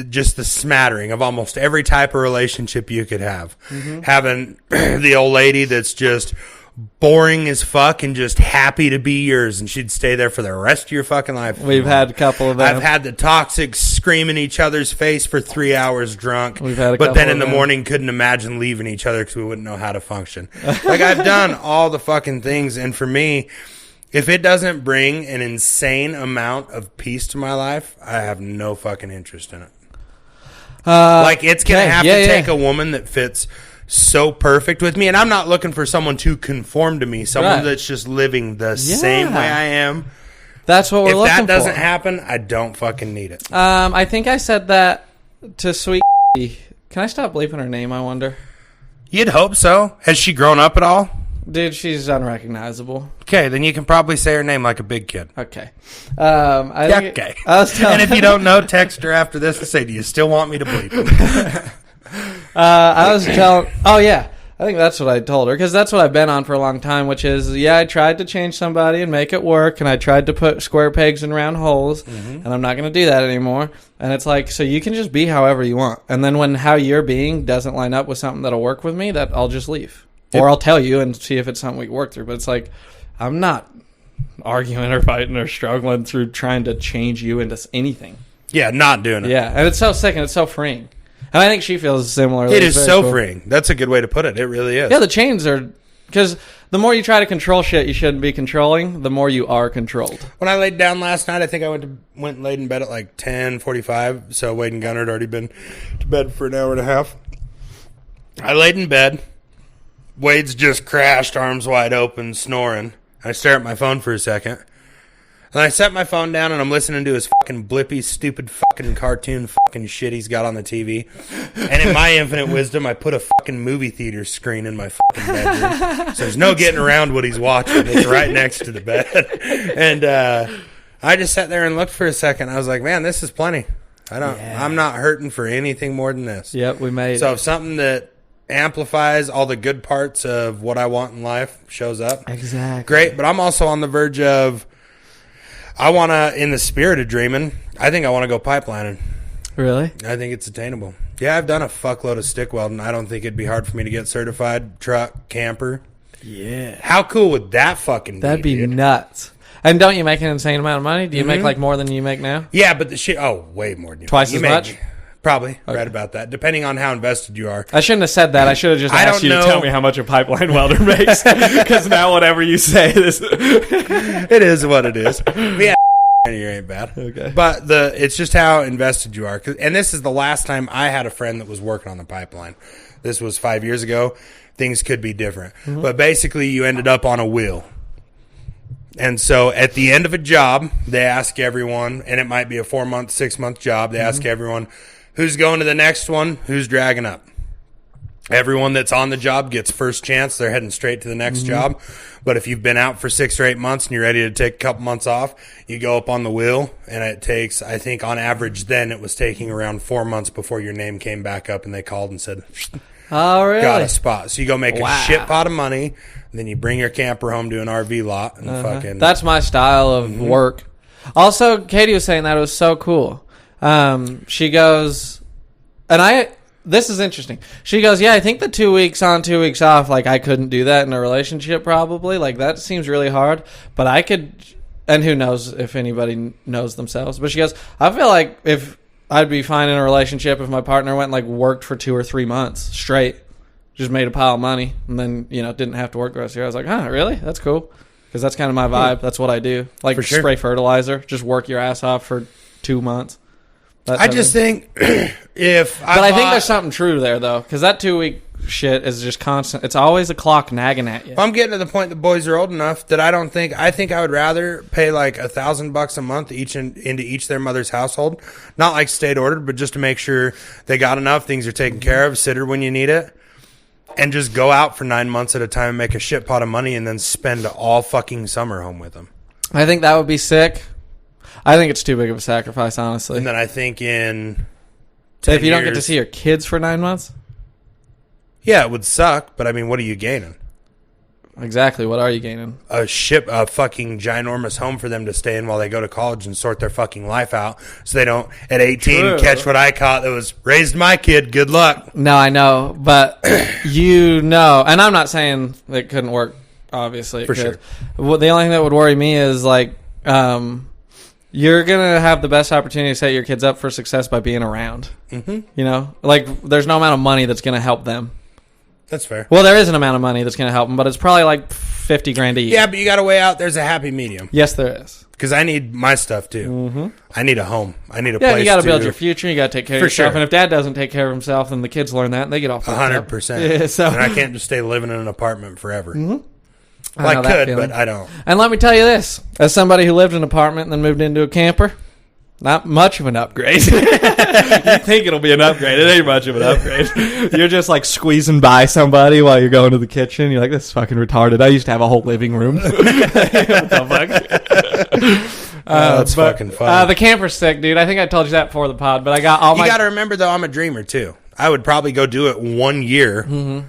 Speaker 2: just the smattering of almost every type of relationship you could have. Having the old lady that's just boring as fuck and just happy to be yours, and she'd stay there for the rest of your fucking life.
Speaker 1: We've had a couple of them.
Speaker 2: I've had the toxic screaming each other's face for 3 hours drunk,
Speaker 1: We've had a
Speaker 2: but
Speaker 1: couple
Speaker 2: then
Speaker 1: of
Speaker 2: in the
Speaker 1: them.
Speaker 2: morning couldn't imagine leaving each other because we wouldn't know how to function. Like, I've done all the fucking things, and for me, if it doesn't bring an insane amount of peace to my life, I have no fucking interest in it. Like, it's going to have to take a woman that fits so perfect with me, and I'm not looking for someone to conform to me, someone that's just living the same way I am.
Speaker 1: That's what we're looking for.
Speaker 2: If that doesn't happen, I don't fucking need it.
Speaker 1: I think I said that to Sweet. Can I stop bleeping her name, I wonder?
Speaker 2: You'd hope so. Has she grown up at all?
Speaker 1: Dude, she's unrecognizable.
Speaker 2: Okay, then you can probably say her name like a big kid.
Speaker 1: Okay.
Speaker 2: Okay. And if you don't know, text her after this and say, do you still want me to bleep?
Speaker 1: I was telling... Oh, yeah. I think that's what I told her, because that's what I've been on for a long time, which is, I tried to change somebody and make it work, and I tried to put square pegs in round holes, and I'm not going to do that anymore. And it's like, so you can just be however you want. And then when how you're being doesn't line up with something that'll work with me, that I'll just leave. Or I'll tell you and see if it's something we can work through. But it's like, I'm not arguing or fighting or struggling through trying to change you into anything.
Speaker 2: Yeah, not doing it.
Speaker 1: Yeah, and it's so sick and it's so freeing. And I think she feels similarly.
Speaker 2: It is so freeing. That's a good way to put it. It really is.
Speaker 1: Yeah, the chains are... Because the more you try to control shit you shouldn't be controlling, the more you are controlled.
Speaker 2: When I laid down last night, I think I went and laid in bed at like 10:45. So Wade and Gunnar had already been to bed for an hour and a half. I laid in bed. Wade's just crashed, arms wide open, snoring. I stare at my phone for a second. And I set my phone down and I'm listening to his fucking blippy, stupid fucking cartoon fucking shit he's got on the TV. And in my infinite wisdom, I put a fucking movie theater screen in my fucking bedroom. So there's no getting around what he's watching. It's right next to the bed. And I just sat there and looked for a second. I was like, man, this is plenty. I'm not hurting for anything more than this.
Speaker 1: Yep, we made
Speaker 2: So
Speaker 1: it.
Speaker 2: if something that amplifies all the good parts of what I want in life shows up,
Speaker 1: Exactly.
Speaker 2: great. But I'm also on the verge of, I want to, in the spirit of dreaming, I think I want to go pipelining.
Speaker 1: Really?
Speaker 2: I think it's attainable. Yeah, I've done a fuckload of stick welding. I don't think it'd be hard for me to get certified truck, camper.
Speaker 1: Yeah.
Speaker 2: How cool would that fucking be?
Speaker 1: That'd be
Speaker 2: dude?
Speaker 1: nuts. And don't you make an insane amount of money? Do you make like more than you make now?
Speaker 2: Yeah, but the shit, way more than you
Speaker 1: Twice
Speaker 2: you
Speaker 1: as
Speaker 2: make.
Speaker 1: much?
Speaker 2: Probably, right about that, depending on how invested you are.
Speaker 1: I shouldn't have said that. I should have just
Speaker 2: I
Speaker 1: asked you
Speaker 2: don't
Speaker 1: to
Speaker 2: know.
Speaker 1: tell me how much a pipeline welder makes. Because now whatever you say is...
Speaker 2: It is what it is. Yeah, you ain't bad.
Speaker 1: Okay.
Speaker 2: But it's just how invested you are. And this is the last time I had a friend that was working on the pipeline. This was 5 years ago. Things could be different. But basically, you ended up on a wheel. And so at the end of a job, they ask everyone, and it might be a 4-month, 6-month job. They ask everyone who's going to the next one, who's dragging up. Everyone that's on the job gets first chance. They're heading straight to the next job. But if you've been out for 6 or 8 months and you're ready to take a couple months off, you go up on the wheel, and it takes, I think on average then it was taking around 4 months before your name came back up and they called and said,
Speaker 1: oh, really?
Speaker 2: Got a spot. So you go make a shit pot of money, and then you bring your camper home to an RV lot and fucking.
Speaker 1: That's my style of work. Also, Katie was saying that it was so cool. She goes, and this is interesting. She goes, yeah, I think the 2 weeks on, 2 weeks off, like I couldn't do that in a relationship probably. Like that seems really hard, but I could, and who knows if anybody knows themselves. But she goes, I feel like if I'd be fine in a relationship if my partner went and like worked for 2 or 3 months straight, just made a pile of money, and then, you know, didn't have to work the rest of the year. I was like, huh, really? That's cool. Because that's kind of my vibe. That's what I do. Like spray fertilizer, just work your ass off for 2 months.
Speaker 2: I just think if
Speaker 1: I think there's something true there though, because that 2 week shit is just constant. It's always a clock nagging at you.
Speaker 2: I'm getting to the point the boys are old enough that I think I would rather pay like $1,000 a month into each their mother's household, not like state ordered, but just to make sure they got enough, things are taken care of, sitter when you need it, and just go out for 9 months at a time and make a shit pot of money and then spend all fucking summer home with them.
Speaker 1: I think that would be sick. I think it's too big of a sacrifice, honestly.
Speaker 2: And then I think in
Speaker 1: 10 if you don't get to see your kids for 9 months?
Speaker 2: Yeah, it would suck, but I mean, what are you gaining?
Speaker 1: Exactly, what are you gaining?
Speaker 2: A fucking ginormous home for them to stay in while they go to college and sort their fucking life out so they don't, at 18, catch what I caught that was, raised my kid, good luck.
Speaker 1: No, I know, but you know, and I'm not saying it couldn't work, obviously.
Speaker 2: For sure.
Speaker 1: Well, the only thing that would worry me is, like, you're going to have the best opportunity to set your kids up for success by being around. Mm-hmm. You know? Like, there's no amount of money that's going to help them.
Speaker 2: That's fair.
Speaker 1: Well, there is an amount of money that's going to help them, but it's probably like $50,000 a year.
Speaker 2: Yeah, but you got to weigh out there's a happy medium.
Speaker 1: Yes, there is.
Speaker 2: Because I need my stuff, too. Mm-hmm. I need a home. I need a place to...
Speaker 1: Yeah, you got to build your future. You got to take care of yourself.
Speaker 2: Sure.
Speaker 1: And if dad doesn't take care of himself, then the kids learn that, and they get off.
Speaker 2: 100%.
Speaker 1: Yeah, so.
Speaker 2: And I can't just stay living in an apartment forever.
Speaker 1: Mm-hmm.
Speaker 2: Well, I could, but I don't.
Speaker 1: And let me tell you this. As somebody who lived in an apartment and then moved into a camper... Not much of an upgrade. You think it'll be an upgrade. It ain't much of an upgrade. You're just like squeezing by somebody while you're going to the kitchen. You're like, this is fucking retarded. I used to have a whole living room. What the fuck?
Speaker 2: That's fucking funny.
Speaker 1: The camper's sick, dude. I think I told you that before the pod, but I got all my...
Speaker 2: You got to remember, though, I'm a dreamer, too. I would probably go do it 1 year. Mm-hmm.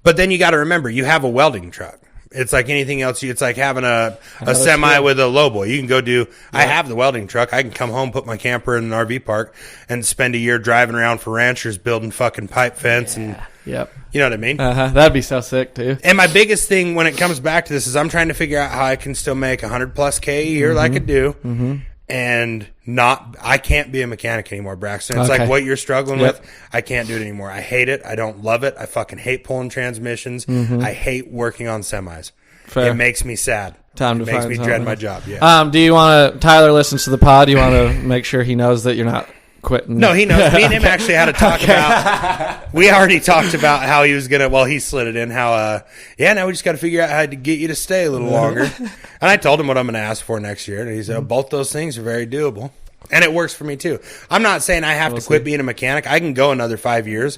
Speaker 2: But then you got to remember, you have a welding truck. It's like anything else. It's like having a semi with a lowboy. You can go do... Yeah. I have the welding truck. I can come home, put my camper in an RV park, and spend a year driving around for ranchers building fucking pipe fence. And
Speaker 1: Yep.
Speaker 2: You know what I mean?
Speaker 1: That'd be so sick, too.
Speaker 2: And my biggest thing when it comes back to this is I'm trying to figure out how I can still make 100+ K a year like I do. Mm-hmm. And I can't be a mechanic anymore, Braxton. It's like what you're struggling with. I can't do it anymore. I hate it. I don't love it. I fucking hate pulling transmissions. Mm-hmm. I hate working on semis. Fair. It makes me sad.
Speaker 1: Time to
Speaker 2: it makes
Speaker 1: find
Speaker 2: me
Speaker 1: something.
Speaker 2: Dread my job. Yeah.
Speaker 1: Do you want to? Tyler listens to the pod. Do you want to make sure he knows that you're not quitting?
Speaker 2: No, he knows. Me and him actually had to talk about. We already talked about how he was gonna. Well, he slid it in. How now we just got to figure out how to get you to stay a little longer. And I told him what I'm going to ask for next year, and he said both those things are very doable, and it works for me too. I'm not saying I have to quit being a mechanic. I can go another 5 years.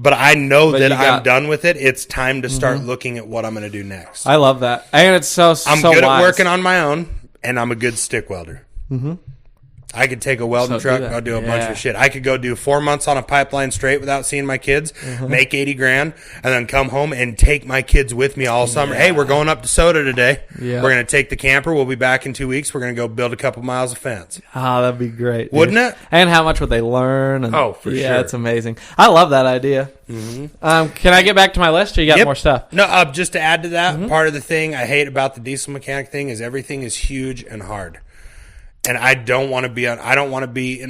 Speaker 2: But I know that I'm done with it. It's time to start looking at what I'm going to do next.
Speaker 1: I love that. And it's I'm
Speaker 2: good at working on my own, and I'm a good stick welder. Mm-hmm. I could take a welding truck and go do a bunch of shit. I could go do 4 months on a pipeline straight without seeing my kids, make $80,000, and then come home and take my kids with me all summer. Hey, we're going up to Soda today. Yeah. We're going to take the camper. We'll be back in 2 weeks. We're going to go build a couple miles of fence.
Speaker 1: Oh, that'd be great.
Speaker 2: Wouldn't it?
Speaker 1: And how much would they learn? And,
Speaker 2: for sure.
Speaker 1: Yeah, it's amazing. I love that idea. Mm-hmm. Can I get back to my list, or you got more stuff?
Speaker 2: No, just to add to that, part of the thing I hate about the diesel mechanic thing is everything is huge and hard. And I don't want to be in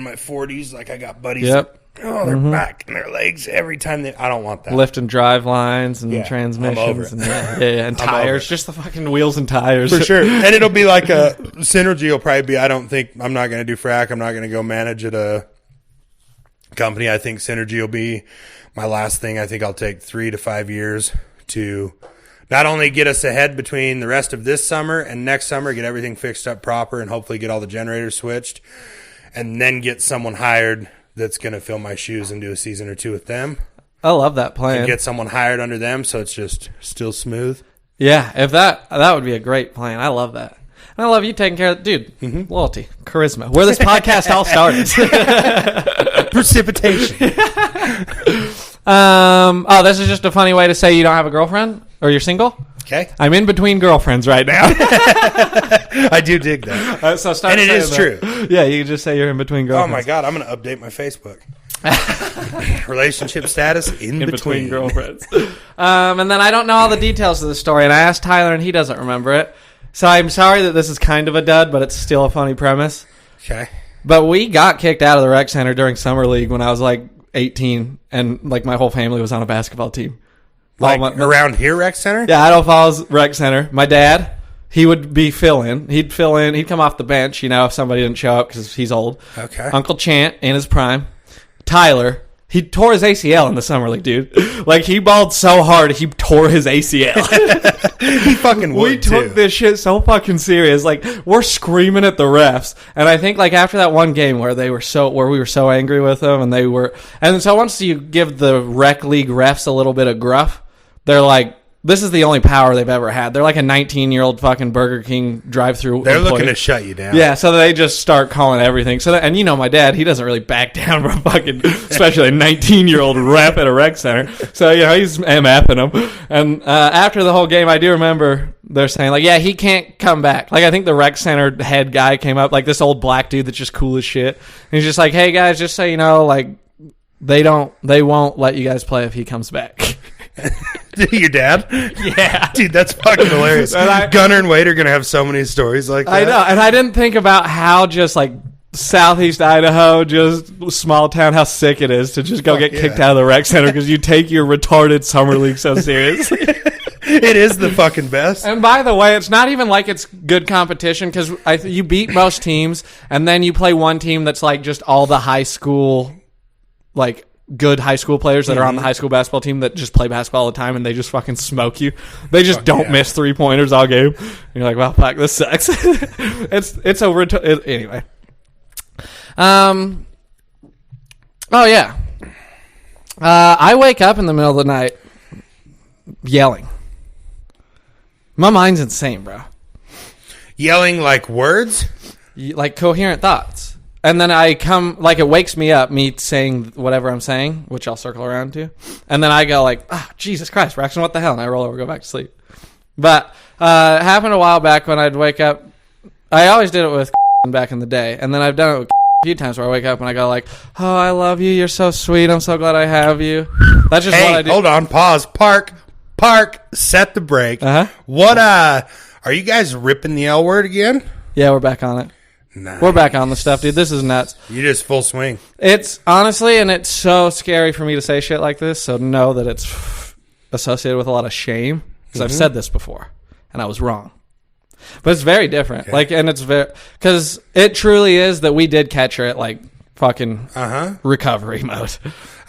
Speaker 2: my 40s like I got buddies. Yep. Their back and their legs every time I don't want that.
Speaker 1: Lifting drive lines and transmissions.
Speaker 2: I'm over it.
Speaker 1: And tires. Just the fucking wheels and tires.
Speaker 2: For sure. And it'll be like a Synergy will probably be, I'm not going to do frac. I'm not going to go manage at a company. I think Synergy will be my last thing. I think I'll take 3 to 5 years to not only get us ahead between the rest of this summer and next summer, get everything fixed up proper and hopefully get all the generators switched, and then get someone hired that's going to fill my shoes and do a season or two with them.
Speaker 1: I love that plan.
Speaker 2: And get someone hired under them so it's just still smooth.
Speaker 1: Yeah, if that would be a great plan. I love that. And I love you taking care of dude. Loyalty, charisma. Where this podcast all started.
Speaker 2: Precipitation.
Speaker 1: This is just a funny way to say you don't have a girlfriend or you're single.
Speaker 2: Okay.
Speaker 1: I'm in between girlfriends right now.
Speaker 2: I do dig that.
Speaker 1: So start
Speaker 2: and it is true.
Speaker 1: Yeah, you can just say you're in between girlfriends.
Speaker 2: Oh my God, I'm going to update my Facebook. Relationship status in between
Speaker 1: girlfriends. And then I don't know all the details of the story, and I asked Tyler, and he doesn't remember it. So I'm sorry that this is kind of a dud, but it's still a funny premise.
Speaker 2: Okay.
Speaker 1: But we got kicked out of the rec center during summer league when I was like 18, and like my whole family was on a basketball team.
Speaker 2: Like around here, rec center?
Speaker 1: Yeah, Idaho Falls rec center. My dad, he would be fill-in. He'd fill in. He'd come off the bench, if somebody didn't show up because he's old.
Speaker 2: Okay.
Speaker 1: Uncle Chant in his prime. Tyler, he tore his ACL in the summer league, dude. Like, he balled so hard, he tore his ACL.
Speaker 2: He fucking would,
Speaker 1: We took this shit so fucking serious. Like, we're screaming at the refs. And I think, like, after that one game where we were so angry with them, and so once you give the rec league refs a little bit of gruff, they're like, this is the only power they've ever had. They're like a 19-year-old fucking Burger King drive-thru
Speaker 2: They're
Speaker 1: employee.
Speaker 2: looking to shut you down.
Speaker 1: Yeah, so they just start calling everything. So and my dad, he doesn't really back down from fucking, especially a 19-year-old rep at a rec center. So, he's MFing them. And after the whole game, I do remember they're saying, like, yeah, he can't come back. Like, I think the rec center head guy came up, like this old black dude that's just cool as shit. And he's just like, hey, guys, just so you know, like, they won't let you guys play if he comes back.
Speaker 2: Your dad?
Speaker 1: Yeah.
Speaker 2: Dude, that's fucking hilarious. Gunner and Wade are going to have so many stories like that.
Speaker 1: I know, and I didn't think about how just like Southeast Idaho, just small town, how sick it is to just go get kicked out of the rec center because you take your retarded summer league so seriously.
Speaker 2: It is the fucking best.
Speaker 1: And by the way, it's not even like it's good competition because you beat most teams, and then you play one team that's like just all the high school, like, good high school players that are on the high school basketball team that just play basketball all the time, and they just fucking smoke you. They just don't miss 3-pointers all game. And you're like, well, fuck, this sucks. It's a anyway. Oh yeah. I wake up in the middle of the night yelling. My mind's insane, bro.
Speaker 2: Yelling like words?
Speaker 1: Like coherent thoughts. And then I come, like, it wakes me up, me saying whatever I'm saying, which I'll circle around to. And then I go like, Jesus Christ, Braxton, what the hell? And I roll over, go back to sleep. But it happened a while back when I'd wake up. I always did it with back in the day. And then I've done it with a few times where I wake up and I go like, oh, I love you. You're so sweet. I'm so glad I have you. That's just what I do.
Speaker 2: Hold on. Pause. Park. Set the brake. What, are you guys ripping the L word again?
Speaker 1: Yeah, we're back on it.
Speaker 2: Nice.
Speaker 1: We're back on the stuff, dude. This is nuts.
Speaker 2: You just full swing.
Speaker 1: It's honestly, and it's so scary for me to say shit like this, so know that it's associated with a lot of shame, because I've said this before, and I was wrong. But it's very different. Okay. Like, and it's very, because it truly is that we did catch her at, like, fucking recovery mode.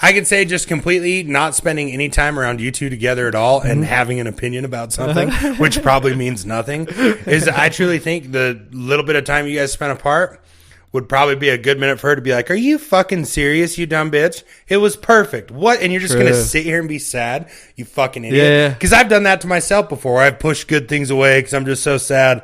Speaker 2: I could say just completely not spending any time around you two together at all and having an opinion about something, which probably means nothing, is I truly think the little bit of time you guys spent apart would probably be a good minute for her to be like, are you fucking serious, you dumb bitch? It was perfect. What? And you're just going to sit here and be sad? You fucking idiot.
Speaker 1: Yeah.
Speaker 2: Because I've done that to myself before. I've pushed good things away because I'm just so sad.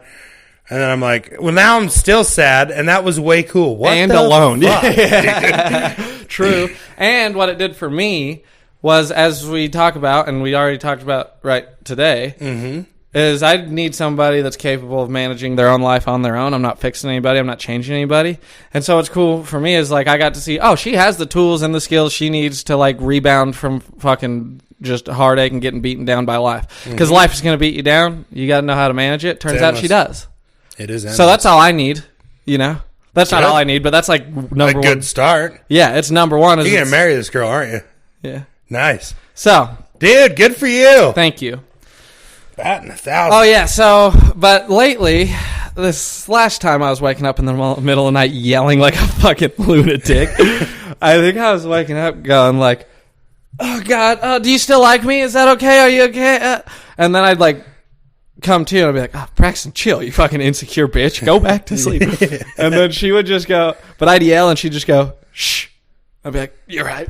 Speaker 2: And then I'm like, well, now I'm still sad, and that was way cool. What
Speaker 1: and
Speaker 2: the
Speaker 1: alone.
Speaker 2: Fuck,
Speaker 1: yeah. True. And what it did for me was, as we talk about, and we already talked about right today, is I need somebody that's capable of managing their own life on their own. I'm not fixing anybody. I'm not changing anybody. And so what's cool for me is, like, I got to see, she has the tools and the skills she needs to, like, rebound from fucking just heartache and getting beaten down by life. Because life is going to beat you down. You got to know how to manage it. Turns out she does.
Speaker 2: It is endless.
Speaker 1: So that's all I need, That's not all I need, but that's like number one.
Speaker 2: A good start.
Speaker 1: Yeah, it's number one.
Speaker 2: You're going to marry this girl, aren't you?
Speaker 1: Yeah.
Speaker 2: Nice.
Speaker 1: So.
Speaker 2: Dude, good for you.
Speaker 1: Thank you.
Speaker 2: Batting 1,000.
Speaker 1: Oh, yeah. So, but lately, this last time I was waking up in the middle of the night yelling like a fucking lunatic, I think I was waking up going like, oh God, do you still like me? Is that okay? Are you okay? And then I'd like come to and I'd be like, oh, Braxton, chill, you fucking insecure bitch. Go back to sleep. And then she would just go, but I'd yell and she'd just go, shh. I'd be like, you're right.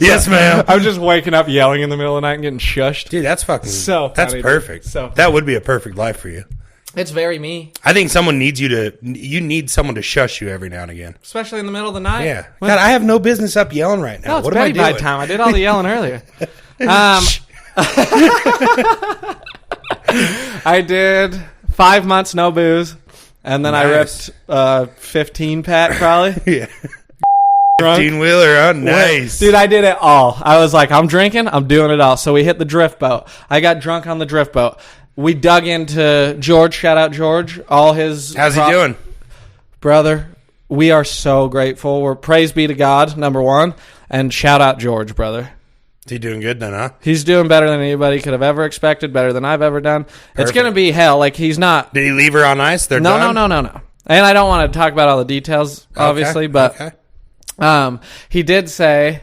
Speaker 2: Yes, ma'am.
Speaker 1: I'm just waking up yelling in the middle of the night and getting shushed.
Speaker 2: Dude, that's fucking, that's perfect.
Speaker 1: So
Speaker 2: that would be a perfect life for you.
Speaker 1: It's very me.
Speaker 2: I think someone needs you need someone to shush you every now and again.
Speaker 1: Especially in the middle of the night.
Speaker 2: Yeah. God, I have no business up yelling right now.
Speaker 1: No, it's
Speaker 2: what am I doing?
Speaker 1: time. I did all the yelling earlier. I did 5 months no booze. And then
Speaker 2: Nice.
Speaker 1: I ripped 15 pack probably.
Speaker 2: Yeah. 15-wheeler, huh? Nice.
Speaker 1: Dude, I did it all. I was like, I'm drinking, I'm doing it all. So we hit the drift boat. I got drunk on the drift boat. We dug into George. Shout out George. All his...
Speaker 2: How's he doing?
Speaker 1: Brother, we are so grateful. We're praise be to God, number one. And shout out George, brother.
Speaker 2: Is he doing good then, huh?
Speaker 1: He's doing better than anybody could have ever expected, better than I've ever done.
Speaker 2: Perfect.
Speaker 1: It's going to be hell. Like, he's not...
Speaker 2: Did he leave her on ice? They're done?
Speaker 1: No. And I don't want to talk about all the details, obviously, but he did say...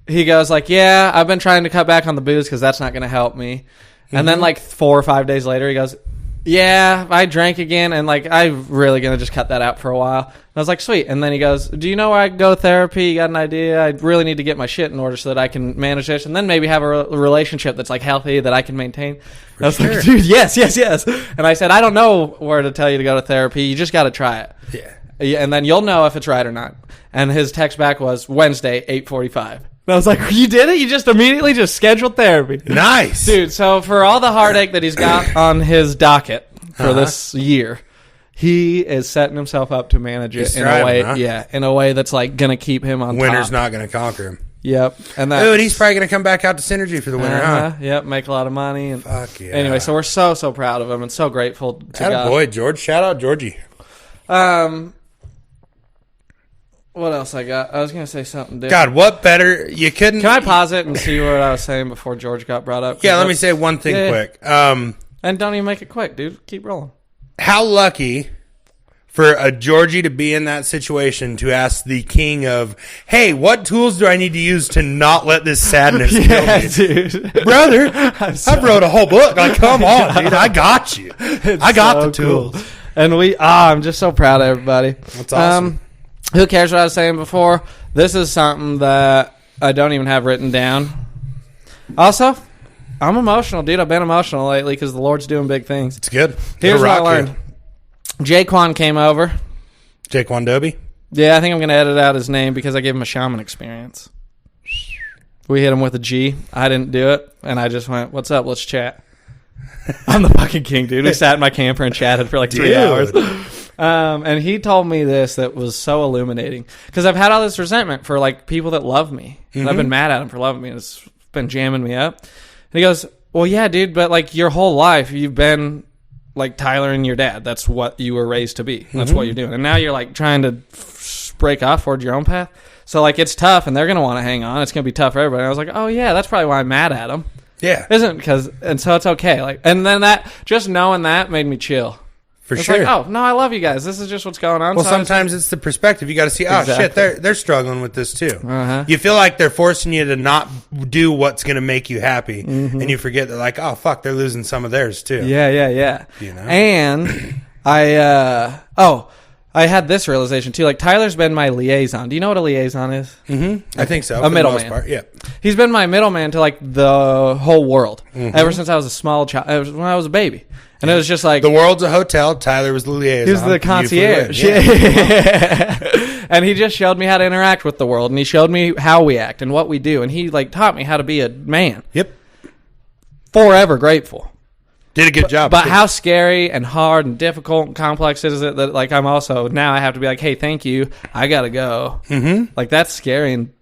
Speaker 1: He goes like, yeah, I've been trying to cut back on the booze because that's not going to help me. Mm-hmm. And then like 4 or 5 days later, he goes, yeah, I drank again, and like I'm really going to just cut that out for a while. And I was like, sweet. And then he goes, do you know where I can go to therapy? You got an idea? I really need to get my shit in order so that I can manage this and then maybe have a relationship that's like healthy that I can maintain. I was like, dude, yes. And I said, I don't know where to tell you to go to therapy. You just got to try it. Yeah. And then you'll know if it's right or not. And his text back was Wednesday, 8:45. And I was like, you did it? You just immediately just scheduled therapy.
Speaker 2: Nice.
Speaker 1: Dude, so for all the heartache that he's got on his docket for this year, he is setting himself up to manage it in a way, in a way that's like going to keep him on
Speaker 2: Winter's
Speaker 1: top.
Speaker 2: not going to conquer him.
Speaker 1: Yep. And
Speaker 2: he's probably going to come back out to Synergy for the winter, huh?
Speaker 1: Yep, make a lot of money. And
Speaker 2: fuck yeah.
Speaker 1: Anyway, so we're so proud of him and so grateful to God.
Speaker 2: Boy, George. Shout out Georgie.
Speaker 1: What else I got? I was going to say something different.
Speaker 2: God, what better? You couldn't...
Speaker 1: Can I pause it and see what I was saying before George got brought up?
Speaker 2: Yeah, let me say one thing quick.
Speaker 1: And don't even make it quick, dude. Keep rolling.
Speaker 2: How lucky for a Georgie to be in that situation to ask the king of, hey, what tools do I need to use to not let this sadness kill me?
Speaker 1: Dude.
Speaker 2: Brother, I wrote a whole book. Like, come on, dude. I got you. I got the tools.
Speaker 1: Cool. And I'm just so proud of everybody.
Speaker 2: That's awesome.
Speaker 1: Who cares what I was saying before? This is something that I don't even have written down. Also, I'm emotional, dude. I've been emotional lately because the Lord's doing big things.
Speaker 2: It's good.
Speaker 1: Here's what I learned. Jaquan came over.
Speaker 2: Jaquan Dobie?
Speaker 1: Yeah, I think I'm going to edit out his name because I gave him a shaman experience. We hit him with a G. I didn't do it, and I just went, what's up? Let's chat. I'm the fucking king, dude. We sat in my camper and chatted for like 3 hours. And he told me this that was so illuminating because I've had all this resentment for like people that love me, and I've been mad at them for loving me. And it's been jamming me up. And he goes, "Well, yeah, dude, but like your whole life you've been like Tyler and your dad. That's what you were raised to be. That's what you're doing. And now you're like trying to break off toward your own path. So like it's tough, and they're gonna want to hang on. It's gonna be tough for everybody." And I was like, "Oh yeah, that's probably why I'm mad at them." Yeah, isn't because and so it's okay. Like, and then that just knowing that made me chill.
Speaker 2: For sure.
Speaker 1: Like, oh, no, I love you guys. This is just what's going on.
Speaker 2: Well, sometimes it's the perspective. You got to see, shit, they're struggling with this too.
Speaker 1: Uh-huh.
Speaker 2: You feel like they're forcing you to not do what's going to make you happy. And you forget they're like, oh, fuck, they're losing some of theirs too.
Speaker 1: Yeah.
Speaker 2: You know?
Speaker 1: And I had this realization too. Like, Tyler's been my liaison. Do you know what a liaison is?
Speaker 2: Mm-hmm. I think so.
Speaker 1: A middleman.
Speaker 2: Yeah.
Speaker 1: He's been my middleman to like the whole world ever since I was a small child. When I was a baby. And it was just like...
Speaker 2: The world's a hotel. Tyler was the liaison.
Speaker 1: He was the concierge. And he just showed me how to interact with the world. And he showed me how we act and what we do. And he like taught me how to be a man.
Speaker 2: Yep.
Speaker 1: Forever grateful.
Speaker 2: Did a good job.
Speaker 1: But how scary and hard and difficult and complex is it that like I'm also... Now I have to be like, hey, thank you. I got to go. Like that's scary and...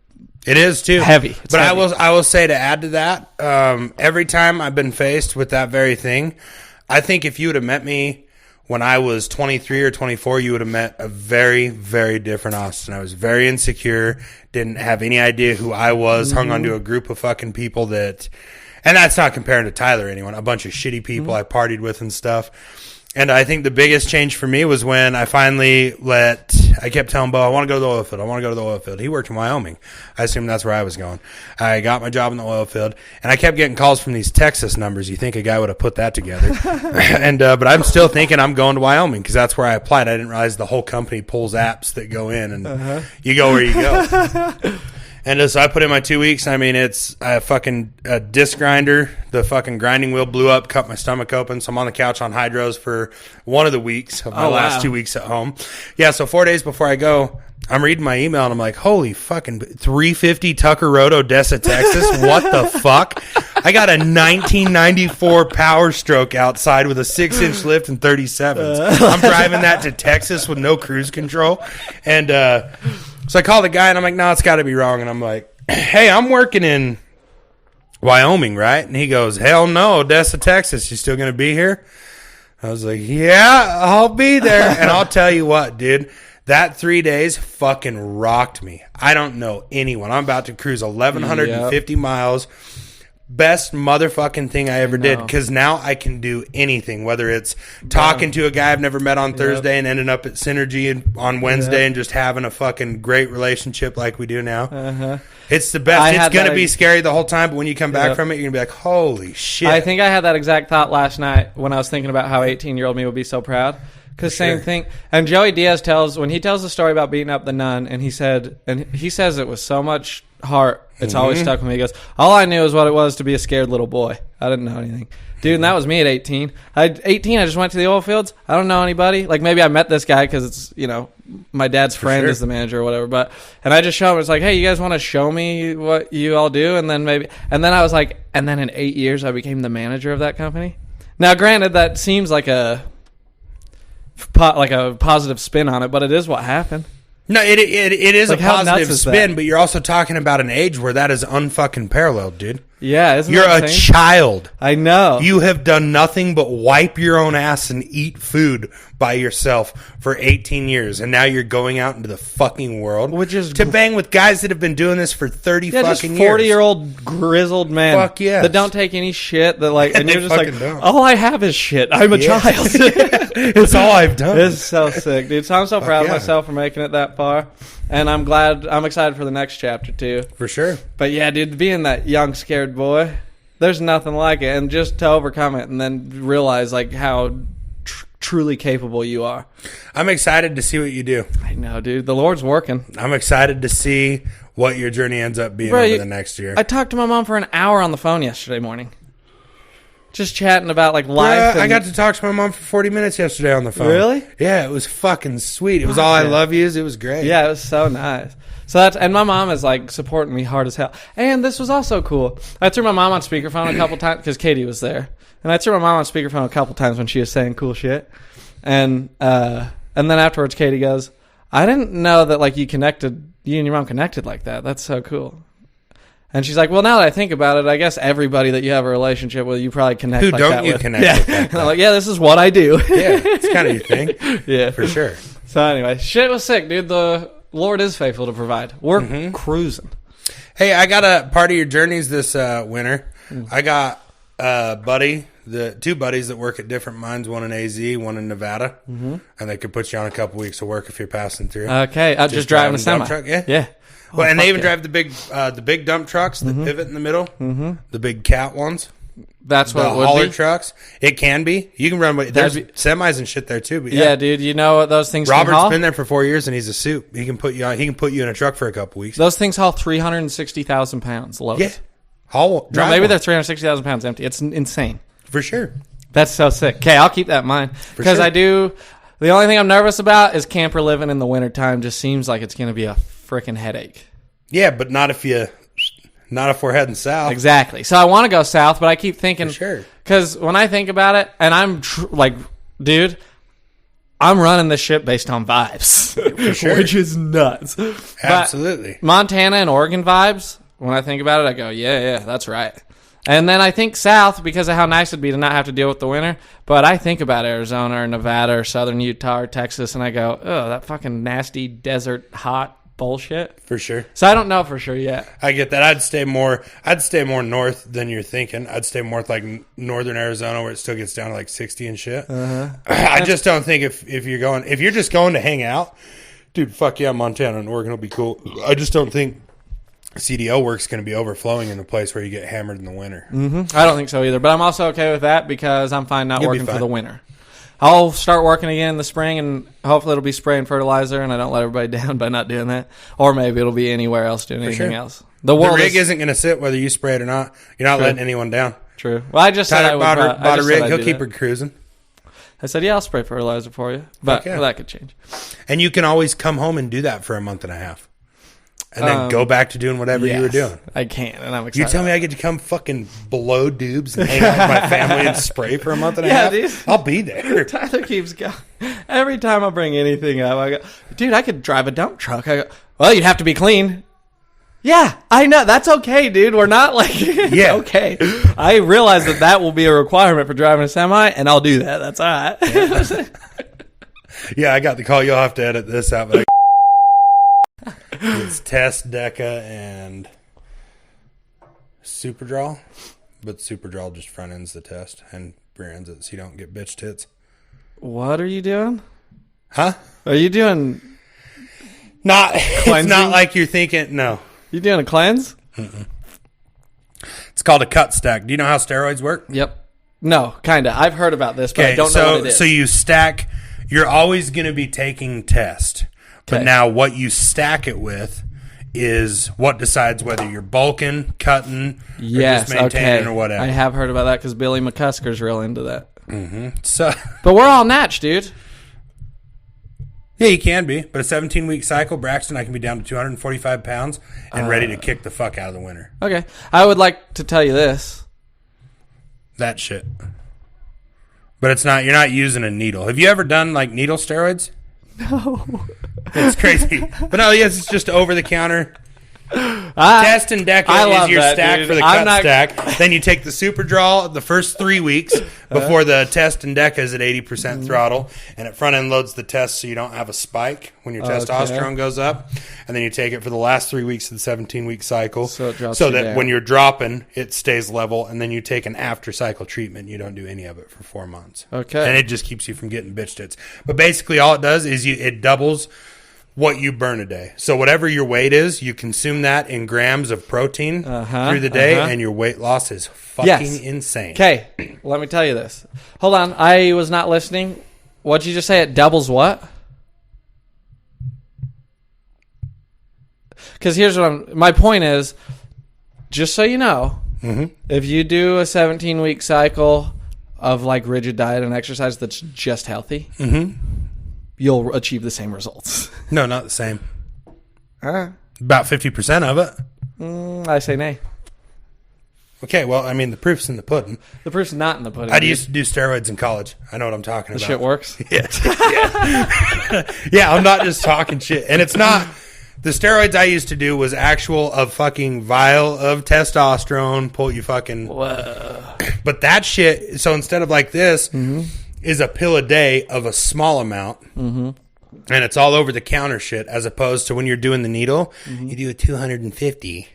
Speaker 2: It is too
Speaker 1: heavy.
Speaker 2: But heavy. I will say to add to that, every time I've been faced with that very thing... I think if you would have met me when I was 23 or 24, you would have met a very, very different Austin. I was very insecure, didn't have any idea who I was, hung onto a group of fucking people that, and that's not comparing to Tyler or anyone, a bunch of shitty people I partied with and stuff. And I think the biggest change for me was when I finally I kept telling Bo, I want to go to the oil field. I want to go to the oil field. He worked in Wyoming. I assumed that's where I was going. I got my job in the oil field, and I kept getting calls from these Texas numbers. You think a guy would have put that together. But I'm still thinking I'm going to Wyoming because that's where I applied. I didn't realize the whole company pulls apps that go in, and you go where you go. And so I put in my 2 weeks. I mean, it's a fucking disc grinder. The fucking grinding wheel blew up, cut my stomach open. So I'm on the couch on hydros for one of the weeks of my last 2 weeks at home. Yeah, so 4 days before I go, I'm reading my email, and I'm like, holy fucking 350 Tucker Road, Odessa, Texas. What the fuck? I got a 1994 Power Stroke outside with a 6-inch lift and 37s. I'm driving that to Texas with no cruise control. And so I call the guy, and I'm like, no, it's got to be wrong. And I'm like, hey, I'm working in Wyoming, right? And he goes, hell no, Odessa, Texas. You still going to be here? I was like, yeah, I'll be there. And I'll tell you what, dude, that 3 days fucking rocked me. I don't know anyone. I'm about to cruise 1,150 miles. Best motherfucking thing I ever did, because now I can do anything, whether it's talking to a guy I've never met on Thursday and ending up at Synergy on Wednesday and just having a fucking great relationship like we do now. It's the best. It's going to be scary the whole time, but when you come back from it, you're going to be like, holy shit.
Speaker 1: I think I had that exact thought last night when I was thinking about how 18-year-old me would be so proud. Because same thing. And Joey Diaz when he tells the story about beating up the nun, and he says it with so much heart, it's always stuck with me. He goes, all I knew is what it was to be a scared little boy. I didn't know anything. Dude, and that was me at 18. At 18, I just went to the oil fields. I don't know anybody. Like, maybe I met this guy because it's, my dad's friend is the manager or whatever. And I just show him. It's like, hey, you guys want to show me what you all do? And then I was like, and then in 8 years, I became the manager of that company. Now, granted, that seems like a positive spin on it, but it is what happened.
Speaker 2: No, it is like, a positive spin, but you're also talking about an age where that is unfucking paralleled, dude.
Speaker 1: Yeah, isn't
Speaker 2: you're
Speaker 1: that
Speaker 2: a child.
Speaker 1: I know.
Speaker 2: You have done nothing but wipe your own ass and eat food by yourself for 18 years, and now you're going out into the fucking world to bang with guys that have been doing this for 30 fucking years.
Speaker 1: 40-year-old grizzled men that don't take any shit. That and you're just like, all I have is shit. I'm a child.
Speaker 2: It's all I've done.
Speaker 1: It's so sick, dude. So I'm so proud of myself for making it that far. And I'm excited for the next chapter, too.
Speaker 2: For sure.
Speaker 1: But, yeah, dude, being that young, scared boy, there's nothing like it. And just to overcome it and then realize, like, how truly capable you are.
Speaker 2: I'm excited to see what you do.
Speaker 1: I know, dude. The Lord's working.
Speaker 2: I'm excited to see what your journey ends up being over the next year.
Speaker 1: I talked to my mom for an hour on the phone yesterday morning. Just chatting about, like, life.
Speaker 2: I got to talk to my mom for 40 minutes yesterday on the phone.
Speaker 1: Really?
Speaker 2: Yeah, it was fucking sweet. It was all I love yous. It was great.
Speaker 1: Yeah, it was so nice. And my mom is, like, supporting me hard as hell. And this was also cool. I threw my mom on speakerphone a couple times because Katie was there. And I threw my mom on speakerphone a couple times when she was saying cool shit. And then afterwards, Katie goes, I didn't know that, like, you and your mom connected like that. That's so cool. And she's like, well, now that I think about it, I guess everybody that you have a relationship with, you probably connect like that with. Who don't you
Speaker 2: connect with? Yeah.
Speaker 1: And I'm like, yeah, this is what I do.
Speaker 2: Yeah, it's kind of your thing.
Speaker 1: Yeah.
Speaker 2: For sure.
Speaker 1: So anyway, shit was sick, dude. The Lord is faithful to provide. We're cruising.
Speaker 2: Hey, I got a part of your journeys this winter. I got the two buddies that work at different mines, one in AZ, one in Nevada. And they could put you on a couple weeks of work if you're passing through.
Speaker 1: Okay, just driving a semi.
Speaker 2: Truck. Yeah.
Speaker 1: Yeah.
Speaker 2: Well, and they even drive the big dump trucks that pivot in the middle, the big cat ones.
Speaker 1: That's what
Speaker 2: the
Speaker 1: it would
Speaker 2: hauler
Speaker 1: be.
Speaker 2: Trucks. It can be. You can run. There's semis and shit there too. But
Speaker 1: yeah, dude. You know what those things?
Speaker 2: Robert's been there for 4 years, and he's a soup. He can put you on. He can put you in a truck for a couple weeks.
Speaker 1: Those things haul 360,000 pounds loaded.
Speaker 2: Yeah.
Speaker 1: Maybe they're 360,000 pounds empty. It's insane.
Speaker 2: For sure.
Speaker 1: That's so sick. Okay, I'll keep that in mind because I do. The only thing I'm nervous about is camper living in the wintertime. Just seems like it's going to be a freaking headache.
Speaker 2: Yeah, but not if we're heading south.
Speaker 1: Exactly. So I want to go south, but I keep thinking,
Speaker 2: sure.
Speaker 1: Because when I think about it, and I'm like, dude, I'm running this ship based on vibes,
Speaker 2: for sure.
Speaker 1: Which is nuts.
Speaker 2: Absolutely.
Speaker 1: But Montana and Oregon vibes. When I think about it, I go, yeah, that's right. And then I think south because of how nice it'd be to not have to deal with the winter. But I think about Arizona or Nevada or southern Utah or Texas, and I go, oh, that fucking nasty desert hot bullshit.
Speaker 2: For sure.
Speaker 1: So I don't know for sure yet.
Speaker 2: I get that. I'd stay more north than you're thinking. I'd stay more like northern Arizona where it still gets down to like 60 and shit. I just don't think if you're just going to hang out, dude, fuck yeah, Montana and Oregon will be cool. I just don't think CDL work's going to be overflowing in a place where you get hammered in the winter.
Speaker 1: I don't think so either. But I'm also okay with that because I'm fine not
Speaker 2: You'll be
Speaker 1: working
Speaker 2: fine.
Speaker 1: for the winter. I'll start working again in the spring, and hopefully it'll be spraying fertilizer, and I don't let everybody down by not doing that. Or maybe it'll be anywhere else doing anything else. The
Speaker 2: rig isn't going to sit whether you spray it or not. You're not letting anyone down.
Speaker 1: True. Well, I just said I would.
Speaker 2: Bought a rig. He'll keep her cruising.
Speaker 1: I said, yeah, I'll spray fertilizer for you. But that could change.
Speaker 2: And you can always come home and do that for a month and a half. And then go back to doing whatever you were doing.
Speaker 1: I can, and I'm excited.
Speaker 2: You tell me I get to come fucking blow dubs and hang out with my family and spray for a month and a half?
Speaker 1: Dude.
Speaker 2: I'll be there.
Speaker 1: Tyler keeps going. Every time I bring anything up, I go, dude, I could drive a dump truck. I go, well, you'd have to be clean. Yeah, I know. That's okay, dude. We're not like, okay. I realize that will be a requirement for driving a semi, and I'll do that. That's all right.
Speaker 2: Yeah, I got the call. You'll have to edit this out, but it's Test, Deca, and Superdraw. But Superdraw just front ends the test and rear ends it so you don't get bitch tits.
Speaker 1: What are you doing?
Speaker 2: Huh?
Speaker 1: Are you doing...
Speaker 2: It's not like you're thinking, no.
Speaker 1: You doing a cleanse?
Speaker 2: Mm-mm. It's called a cut stack. Do you know how steroids work?
Speaker 1: Yep. No, kind of. I've heard about this, but I don't know what it is.
Speaker 2: So you stack... You're always going to be taking test. But now what you stack it with is what decides whether you're bulking, cutting, or just maintaining or whatever.
Speaker 1: I have heard about that because Billy McCusker's real into that.
Speaker 2: Mm-hmm. So,
Speaker 1: but we're all natch, dude.
Speaker 2: Yeah, you can be. But a 17-week cycle, Braxton, I can be down to 245 pounds and ready to kick the fuck out of the winter.
Speaker 1: Okay. I would like to tell you this.
Speaker 2: That shit. But it's not, you're not using a needle. Have you ever done like needle steroids?
Speaker 1: No.
Speaker 2: It's crazy. But no, yes, it's just over the counter. Test and Deca is your stack for the cut stack. Then you take the Superdraw the first 3 weeks before the Test and Deca is at 80% throttle, and it front end loads the test so you don't have a spike when your testosterone goes up. And then you take it for the last 3 weeks of the 17-week cycle, so that when you're dropping, it stays level. And then you take an after cycle treatment. You don't do any of it for 4 months.
Speaker 1: Okay,
Speaker 2: and it just keeps you from getting bitch tits. But basically, all it does is it doubles what you burn a day. So whatever your weight is, you consume that in grams of protein through the day, and your weight loss is fucking insane.
Speaker 1: Okay, let me tell you this. Hold on, I was not listening. What'd you just say? It doubles what? Because here's what my point is, just so you know, if you do a 17-week cycle of like rigid diet and exercise that's just healthy, you'll achieve the same results.
Speaker 2: No, not the same. About 50% of it.
Speaker 1: I say nay.
Speaker 2: Okay, well, I mean, the proof's in the pudding.
Speaker 1: The proof's not in the pudding.
Speaker 2: I used to do steroids in college. I know what I'm talking about.
Speaker 1: The shit works?
Speaker 2: Yeah. Yeah, I'm not just talking shit. And it's not... The steroids I used to do was actual a fucking vial of testosterone, pull you fucking...
Speaker 1: Whoa.
Speaker 2: But that shit... So instead of like this... is a pill a day of a small amount, and it's all over the counter shit, as opposed to when you're doing the needle, you do a 250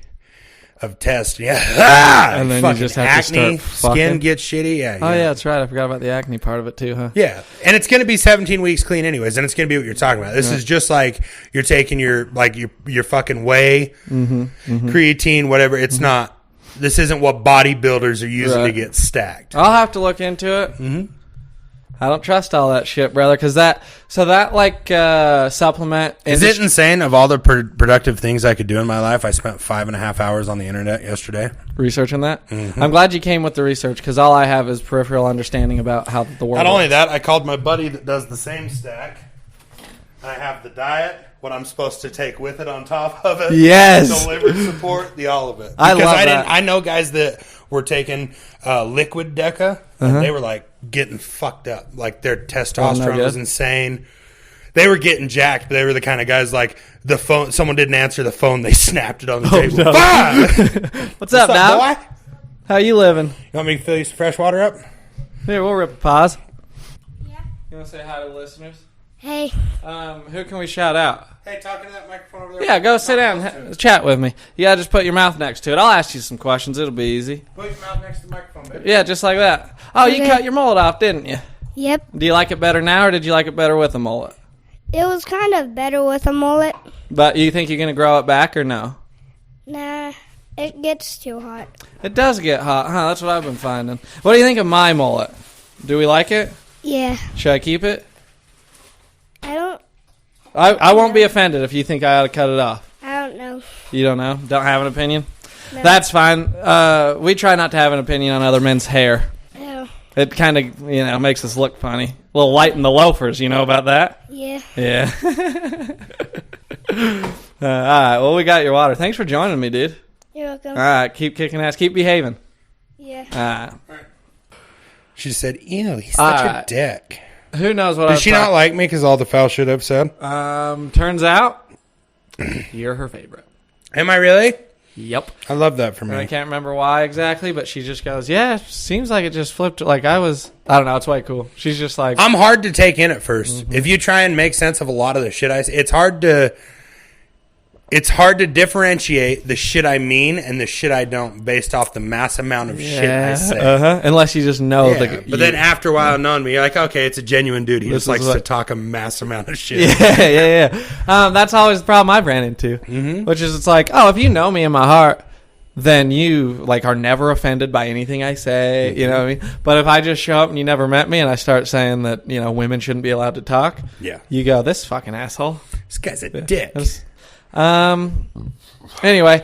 Speaker 2: of test. Yeah.
Speaker 1: And then you just have
Speaker 2: acne,
Speaker 1: to start
Speaker 2: skin gets shitty. Yeah.
Speaker 1: Oh, yeah, that's right. I forgot about the acne part of it, too, huh?
Speaker 2: Yeah. And it's going to be 17 weeks clean anyways, and it's going to be what you're talking about. This is just like you're taking your fucking whey, creatine, whatever. It's not. This isn't what bodybuilders are using to get stacked.
Speaker 1: I'll have to look into it. I don't trust all that shit, brother, because that supplement...
Speaker 2: Is it insane? Of all the productive things I could do in my life, I spent 5.5 hours on the internet yesterday.
Speaker 1: Researching that? I'm glad you came with the research, because all I have is peripheral understanding about how the world
Speaker 2: Not
Speaker 1: works.
Speaker 2: only that, I called my buddy that does the same stack. I have the diet, what I'm supposed to take with it on top of it.
Speaker 1: Yes.
Speaker 2: The liver support, the all of it.
Speaker 1: I love that.
Speaker 2: I know guys that were taking liquid Deca, and they were like getting fucked up. Like their testosterone was insane. They were getting jacked, but they were the kind of guys like the phone. Someone didn't answer the phone, they snapped it on the table.
Speaker 1: No. What's up, Bob? How you living?
Speaker 2: You want me to fill you some fresh water up?
Speaker 1: Here, we'll rip a pause. Yeah. You want to say hi to the listeners?
Speaker 3: Hey.
Speaker 1: Who can we shout out?
Speaker 2: Hey, talking to that microphone over there.
Speaker 1: Yeah, go sit down and chat with me. Yeah, just put your mouth next to it. I'll ask you some questions. It'll be easy.
Speaker 2: Put your mouth next to the microphone, baby.
Speaker 1: Yeah, just like that. Oh, you
Speaker 3: Okay.
Speaker 1: cut your mullet off, didn't you?
Speaker 3: Yep.
Speaker 1: Do you like it better now, or did you like it better with a mullet?
Speaker 3: It was kind of better with a mullet.
Speaker 1: But you think you're going to grow it back, or no?
Speaker 3: Nah, it gets too hot.
Speaker 1: It does get hot, huh? That's what I've been finding. What do you think of my mullet? Do we like it?
Speaker 3: Yeah.
Speaker 1: Should I keep it?
Speaker 3: I don't
Speaker 1: I won't be offended if you think I ought to cut it off.
Speaker 3: I don't know.
Speaker 1: You don't know? Don't have an opinion?
Speaker 3: No.
Speaker 1: That's fine. We try not to have an opinion on other men's hair.
Speaker 3: No.
Speaker 1: It kind of, makes us look funny. A little light in the loafers, you know about that?
Speaker 3: Yeah.
Speaker 1: Yeah. All right, well, we got your water. Thanks for joining me, dude.
Speaker 3: You're welcome.
Speaker 1: All right, keep kicking ass. Keep behaving.
Speaker 3: Yeah.
Speaker 1: All right.
Speaker 2: She said, ew, he's such a dick.
Speaker 1: Who knows what
Speaker 2: Does she not like me because all the foul shit I've said?
Speaker 1: Turns out, you're her favorite.
Speaker 2: Am I really?
Speaker 1: Yep.
Speaker 2: I love that for
Speaker 1: And I
Speaker 2: me.
Speaker 1: can't remember why exactly, but she just goes, yeah, seems like it just flipped. Like I don't know, it's way cool. She's just like...
Speaker 2: I'm hard to take in at first. If you try and make sense of a lot of the shit I say, it's hard to differentiate the shit I mean and the shit I don't based off the mass amount of shit I say.
Speaker 1: Unless you just know.
Speaker 2: Yeah, but then after a while knowing me, you're like, okay, it's a genuine dude. He just likes to talk a mass amount of shit.
Speaker 1: Yeah. That's always the problem I've ran into. Which is, it's like, oh, if you know me in my heart, then you like are never offended by anything I say. You know what I mean? But if I just show up and you never met me and I start saying that, women shouldn't be allowed to talk, you go, this fucking asshole.
Speaker 2: This guy's a dick.
Speaker 1: Anyway,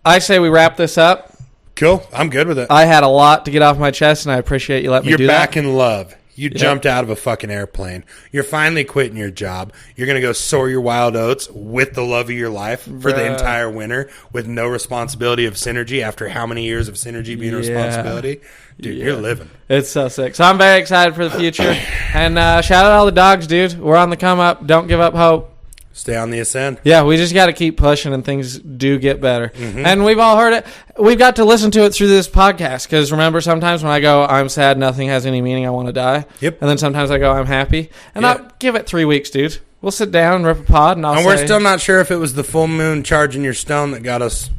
Speaker 1: I say we wrap this up.
Speaker 2: Cool. I'm good with it.
Speaker 1: I had a lot to get off my chest, and I appreciate you letting me do
Speaker 2: You're
Speaker 1: that.
Speaker 2: back in love. You jumped out of a fucking airplane. You're finally quitting your job. You're going to go sow your wild oats with the love of your life for the entire winter with no responsibility of synergy after how many years of synergy being a responsibility? Dude, you're living.
Speaker 1: It's so sick. So I'm very excited for the future. And shout out all the dogs, dude. We're on the come up. Don't give up hope.
Speaker 2: Stay on the ascend.
Speaker 1: Yeah, we just got to keep pushing, and things do get better. And we've all heard it. We've got to listen to it through this podcast, because remember, sometimes when I go, I'm sad, nothing has any meaning, I want to die.
Speaker 2: Yep.
Speaker 1: And then sometimes I go, I'm happy. And I'll give it 3 weeks, dude. We'll sit down and rip a pod, and
Speaker 2: we're still not sure if it was the full moon charging your stone that got us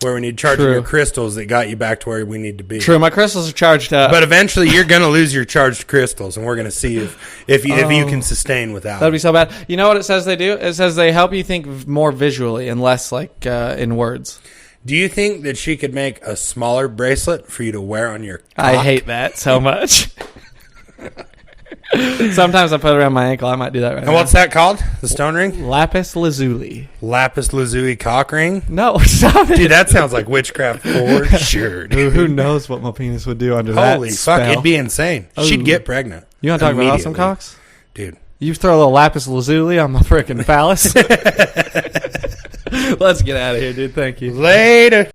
Speaker 2: where we need charging your crystals that got you back to where we need to be.
Speaker 1: True, my crystals are charged up.
Speaker 2: But eventually you're going to lose your charged crystals, and we're going to see if you can sustain without
Speaker 1: That'd be so bad. You know what it says they do? It says they help you think more visually and less like in words.
Speaker 2: Do you think that she could make a smaller bracelet for you to wear on your cock?
Speaker 1: I hate that so much. Sometimes I put it around my ankle. I might do that right now.
Speaker 2: And what's that called? The stone ring?
Speaker 1: Lapis Lazuli.
Speaker 2: Lapis Lazuli cock ring?
Speaker 1: No, stop it.
Speaker 2: Dude, that sounds like witchcraft for sure. Dude.
Speaker 1: Who knows what my penis would do under that
Speaker 2: Holy
Speaker 1: spell.
Speaker 2: fuck, it'd be insane. She'd get pregnant.
Speaker 1: You want to talk about awesome cocks?
Speaker 2: Dude.
Speaker 1: You throw a little Lapis Lazuli on my frickin' phallus? Let's get out of here, dude. Thank you.
Speaker 2: Later.